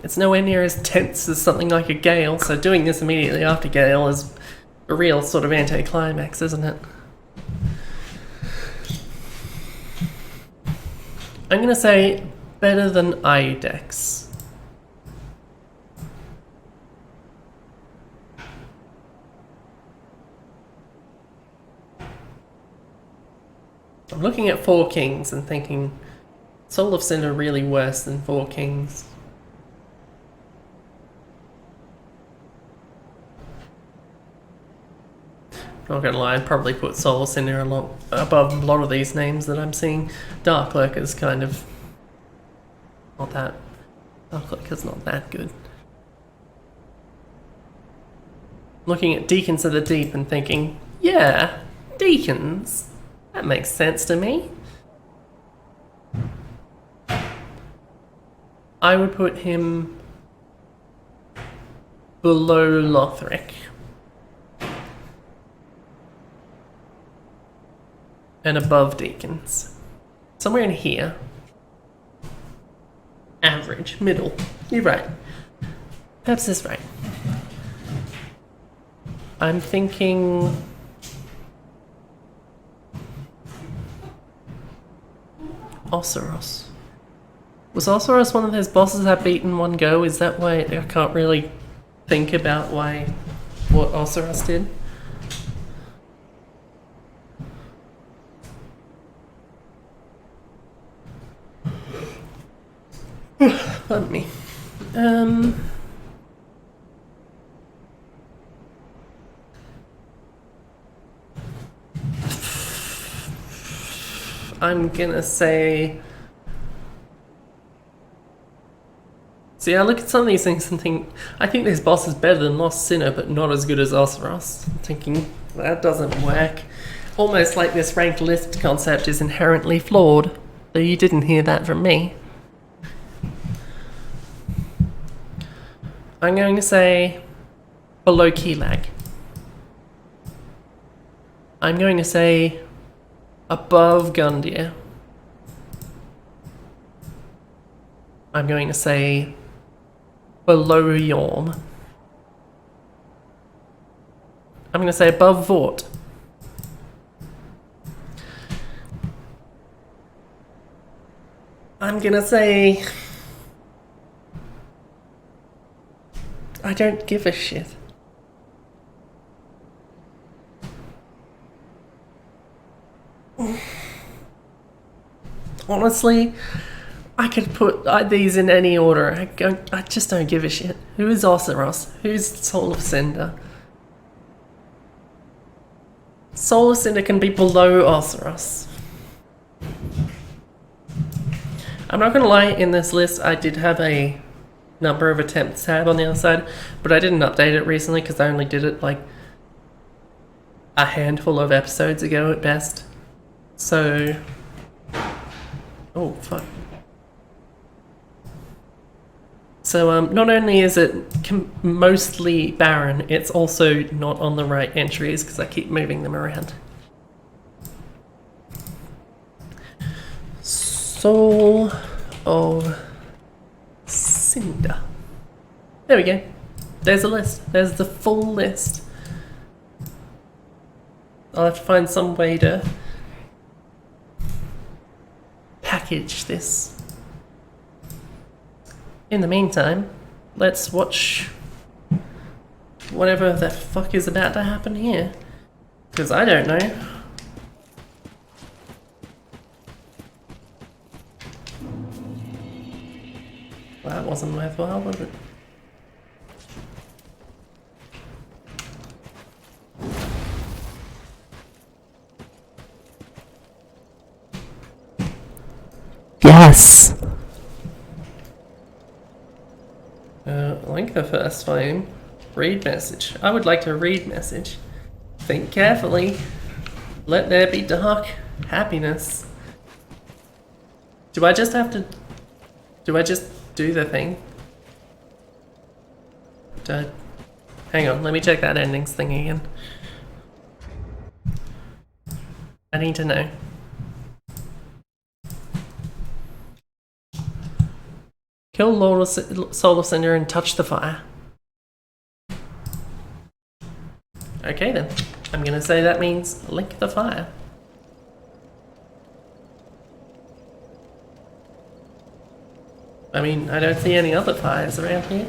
It's nowhere near as tense as something like a Gael, so doing this immediately after Gael is a real sort of anticlimax, isn't it? I'm gonna say better than Iudex. I'm looking at Four Kings and thinking, Soul of Cinder really worse than Four Kings. Not gonna lie, I'd probably put Soul of Cinder a lot above a lot of these names that I'm seeing. Dark Lurker's kind of not that. Dark Lurker's not that good. Looking at Deacons of the Deep and thinking, yeah, Deacons. That makes sense to me. I would put him below Lothric. And above Deacons. Somewhere in here. Average, middle. You're right. Perhaps that's right. I'm thinking... Osseros. Was Osseros one of those bosses I beat in one go? Is that why I can't really think about what Osseros did? Pardon me. I'm gonna say... See, I look at some of these things and think, I think this boss is better than Lost Sinner, but not as good as Osseros. I'm thinking, that doesn't work. Almost like this ranked list concept is inherently flawed, though you didn't hear that from me. I'm going to say below Keelag. I'm going to say above Gundyr. I'm going to say below Yorm. I'm going to say above Vort. I'm going to say... I don't give a shit. Honestly, I could put these in any order. I just don't give a shit. Who is Osseros? Who's Soul of Cinder? Soul of Cinder can be below Osseros. I'm not gonna lie, in this list I did have a number of attempts tab on the other side, but I didn't update it recently because I only did it like a handful of episodes ago at best. So... oh, fuck. So, not only is it mostly barren, it's also not on the right entries because I keep moving them around. Soul of Cinder. There we go. There's a list. There's the full list. I'll have to find some way to package this. In the meantime, let's watch whatever the fuck is about to happen here. Because I don't know. Well, that wasn't worthwhile, was it? Yes! Link the first flame. Read message. I would like to read message. Think carefully. Let there be dark happiness. Do I just have to... do I just do the thing? Hang on, let me check that endings thing again. I need to know. Kill Lord of Soul of Cinder and touch the fire. Okay then, I'm gonna say that means link the fire. I mean, I don't see any other fires around here.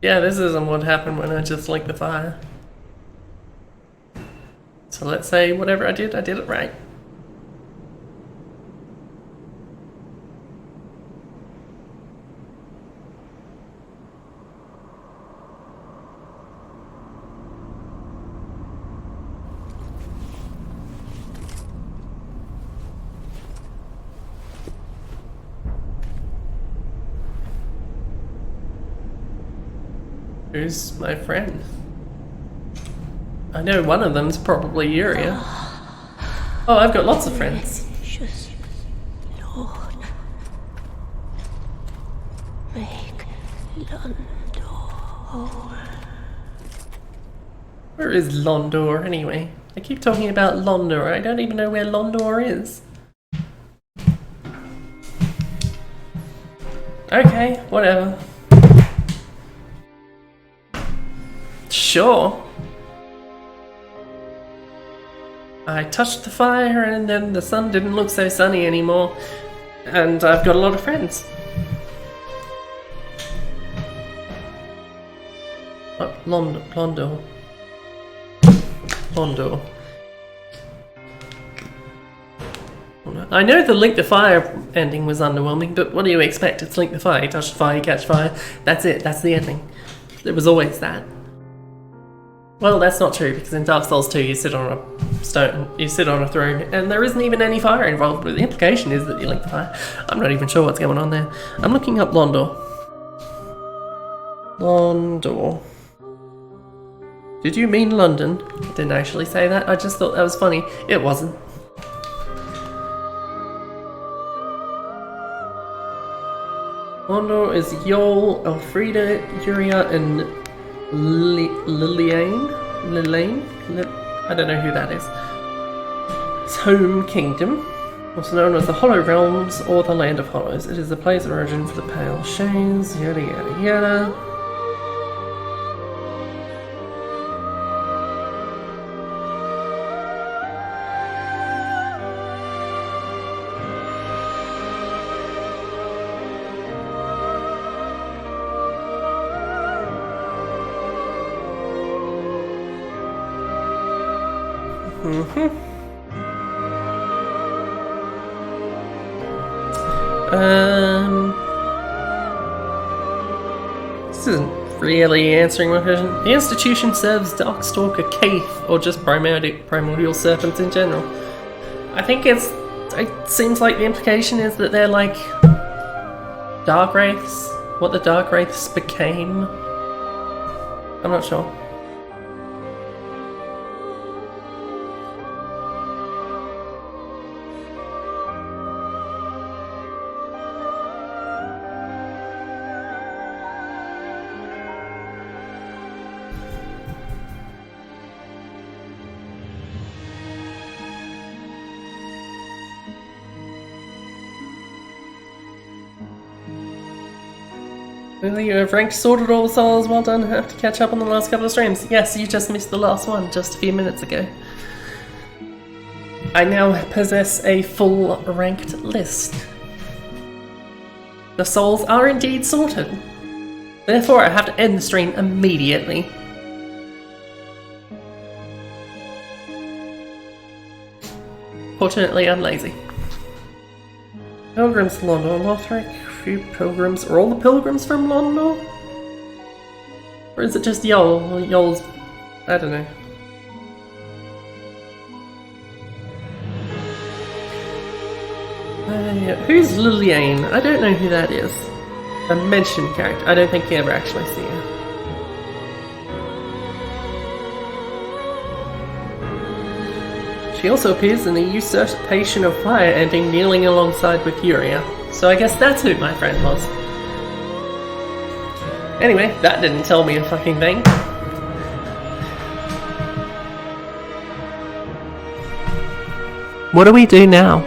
Yeah, this isn't what happened when I just linked the fire. So let's say whatever I did it right. Who's my friend? I know one of them's probably Yuria. Oh, I've got lots of friends. Precious Lord, make Londo whole. Where is Londor anyway? I keep talking about Londor. I don't even know where Londor is. Okay, whatever. Sure. I touched the fire and then the sun didn't look so sunny anymore. And I've got a lot of friends. What? Londo. I know the Link the Fire ending was underwhelming, but what do you expect? It's Link the Fire. You touch the fire, you catch fire. That's it. That's the ending. It was always that. Well, that's not true, because in Dark Souls 2 you sit on a stone, you sit on a throne, and there isn't even any fire involved, but the implication is that you link the fire. I'm not even sure what's going on there. I'm looking up Londor. Londor. Did you mean London? I didn't actually say that, I just thought that was funny. It wasn't. Londor is Yol, Elfrida, Yuria, and Liliane? I don't know who that is. Its home kingdom, also known as the Hollow Realms or the Land of Hollows. It is the place of origin for the Pale Shades, yada yada yada. This isn't really answering my question. The institution serves Darkstalker Keith, or just primordial serpents in general. I think it seems like the implication is that they're like Dark Wraiths, what the Dark Wraiths became. I'm not sure. Really, you have ranked sorted all the souls. Well done. Have to catch up on the last couple of streams. Yes, you just missed the last one just a few minutes ago. I now possess a full ranked list. The souls are indeed sorted. Therefore, I have to end the stream immediately. Fortunately, I'm lazy. Pilgrims to London, Lothric. Few pilgrims. Are all the pilgrims from London? Or is it just Yol? Yol's... I don't know. Yeah. Who's Liliane? I don't know who that is. A mentioned character. I don't think you ever actually see her. She also appears in the Usurpation of Fire ending kneeling alongside with Yuria. So I guess that's who my friend was. Anyway, that didn't tell me a fucking thing. What do we do now?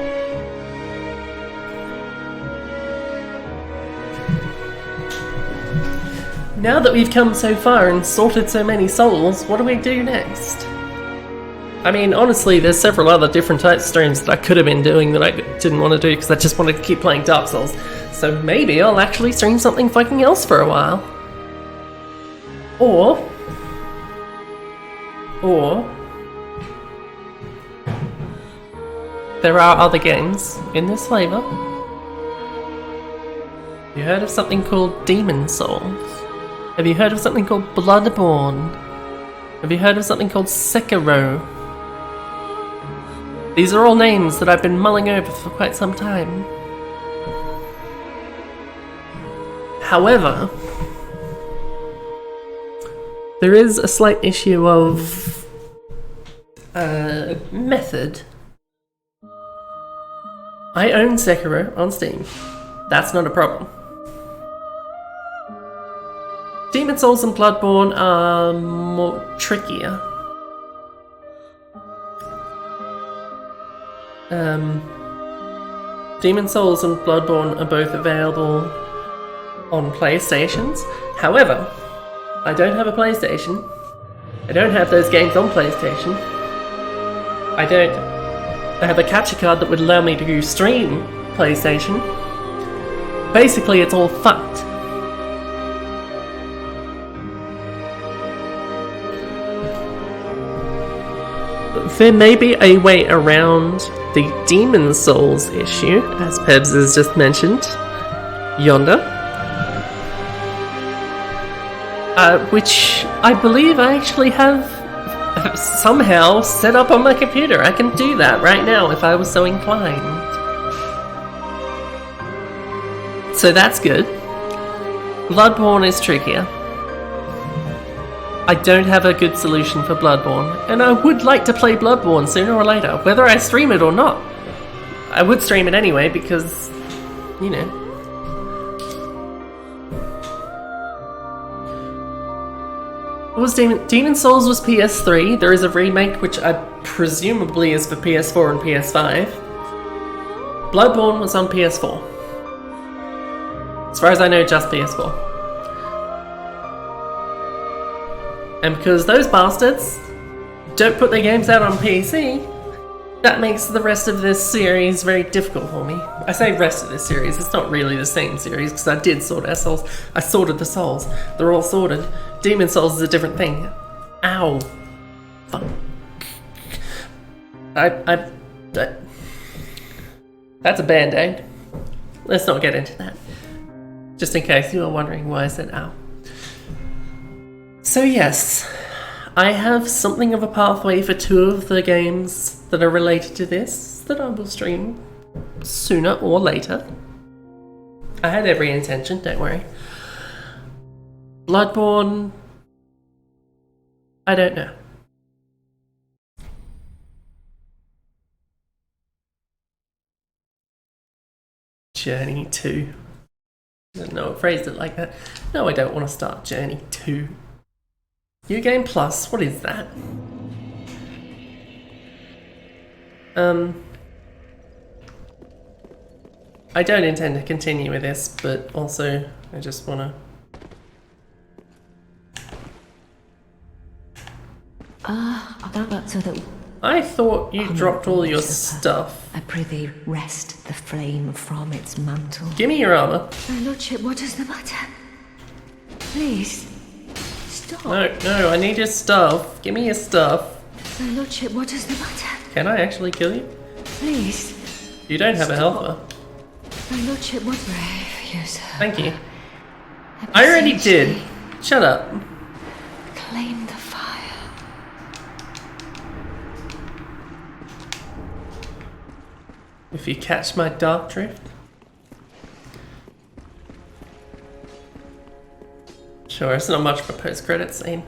Now that we've come so far and sorted so many souls, what do we do next? I mean, honestly, there's several other different types of streams that I could have been doing that I didn't want to do because I just wanted to keep playing Dark Souls. So maybe I'll actually stream something fucking else for a while. Or... there are other games in this flavour. Have you heard of something called Demon Souls? Have you heard of something called Bloodborne? Have you heard of something called Sekiro? These are all names that I've been mulling over for quite some time. However, there is a slight issue of method. I own Sekiro on Steam. That's not a problem. Demon Souls and Bloodborne are more trickier. Demon Souls and Bloodborne are both available on PlayStations. However, I don't have a PlayStation. I don't have those games on PlayStation. I have a capture card that would allow me to stream PlayStation. Basically, it's all fucked. There may be a way around the Demon Souls issue, as Pebs has just mentioned, yonder. Which I believe I actually have somehow set up on my computer. I can do that right now if I was so inclined. So that's good. Bloodborne is trickier. I don't have a good solution for Bloodborne, and I would like to play Bloodborne sooner or later, whether I stream it or not. I would stream it anyway because, you know. What was Demon Souls was PS3. There is a remake which I presumably is for PS4 and PS5. Bloodborne was on PS4. As far as I know, just PS4. And because those bastards don't put their games out on PC, that makes the rest of this series very difficult for me. I say rest of this series, it's not really the same series, because I did sort our souls. I sorted the souls. They're all sorted. Demon Souls is a different thing. Ow. Fuck. That's a band-aid. Let's not get into that. Just in case you were wondering why I said ow. So yes, I have something of a pathway for 2 of the games that are related to this that I will stream sooner or later. I had every intention, don't worry. Bloodborne, I don't know. Journey 2. I don't know, I phrased it like that. No, I don't want to start Journey 2. New Game Plus, what is that? I don't intend to continue with this, but also I just want to... I thought you dropped all your stuff. I prithee wrest the flame from its mantle. Give me your armor. My lordship, what is the matter? Please, stop. No, I need your stuff. Give me your stuff. My lordship, what is the matter? Can I actually kill you? Please. You don't have a helper. My lordship, what brave you, sir. Thank you. I already did. Shut up. Claim the fire. If you catch my dark drift. Sure, it's not much of a post-credit scene.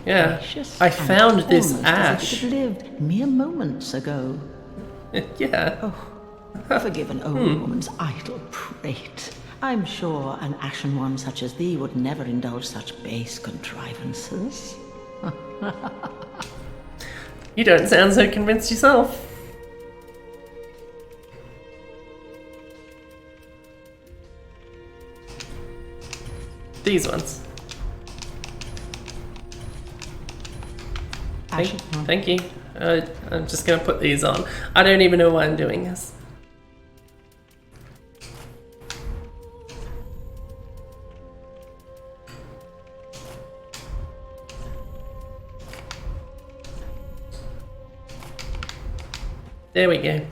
Yeah. Precious I and found this almost ash. as if it had lived mere moments ago. Yeah. Forgive an old woman's idle prate. I'm sure an ashen one such as thee would never indulge such base contrivances. You don't sound so convinced yourself. These ones. Ashen one. Thank you. I'm just gonna put these on. I don't even know why I'm doing this. There we go.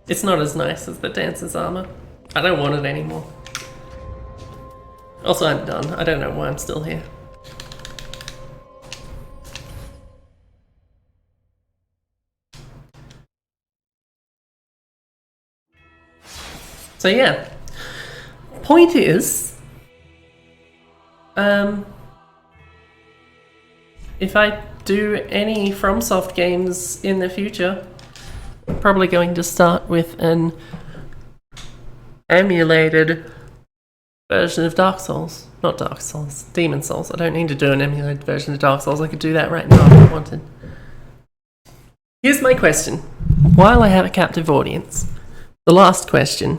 It's not as nice as the dancer's armor. I don't want it anymore. Also, I'm done. I don't know why I'm still here. So yeah, point is, if I do any FromSoft games in the future, I'm probably going to start with an emulated version of Dark Souls. Not Dark Souls, Demon Souls. I don't need to do an emulated version of Dark Souls. I could do that right now if I wanted. Here's my question. While I have a captive audience, the last question.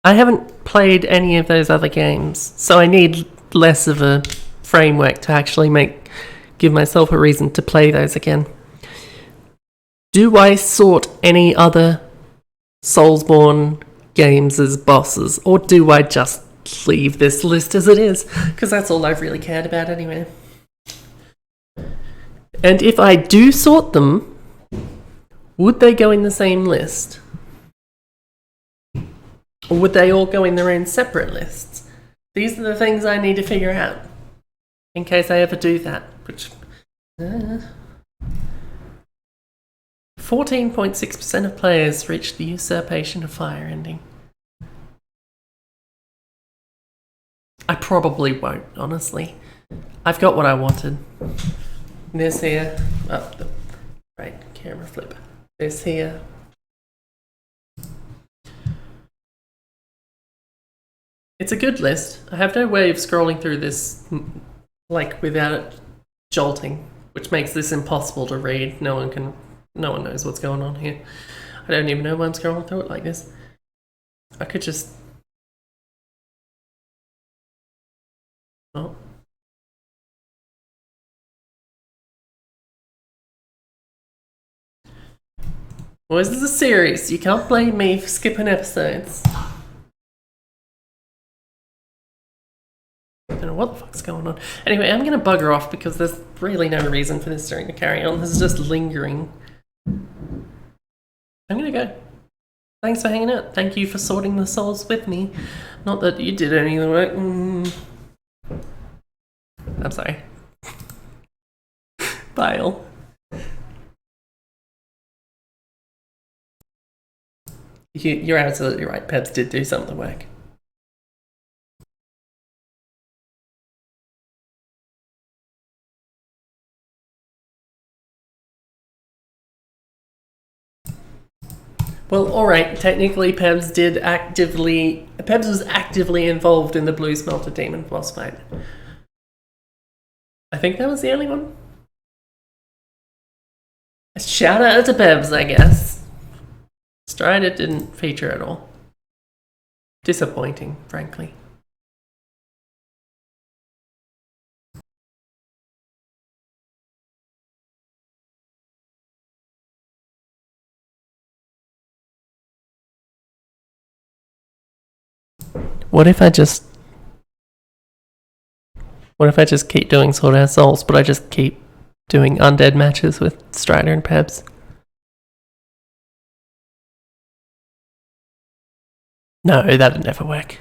I haven't played any of those other games, so I need less of a framework to actually give myself a reason to play those again. Do I sort any other Soulsborne games as bosses, or do I just leave this list as it is? Because that's all I've really cared about anyway. And if I do sort them, would they go in the same list? Or would they all go in their own separate lists? These are the things I need to figure out. In case I ever do that. Which... 14.6% of players reached the Usurpation of Fire ending. I probably won't, honestly. I've got what I wanted. This here. Oh, the right camera flip. This here. It's a good list. I have no way of scrolling through this without it jolting, which makes this impossible to read. No one knows what's going on here. I don't even know why I'm scrolling through it like this. I could just... Oh. Well, this is a series. You can't blame me for skipping episodes. I don't know what the fuck's going on. Anyway, I'm going to bugger off because there's really no reason for this story to carry on. This is just lingering. I'm going to go. Thanks for hanging out. Thank you for sorting the souls with me. Not that you did any of the work. I'm sorry. Bile. You're absolutely right. Peps did do some of the work. Well, alright, technically Pebs was actively involved in the Blue Smelter Demon boss fight. I think that was the only one. A shout out to Pebs, I guess. Strider didn't feature at all. Disappointing, frankly. What if I just keep doing Sword Art Souls, but I just keep doing undead matches with Strider and Pebs? No, that'd never work.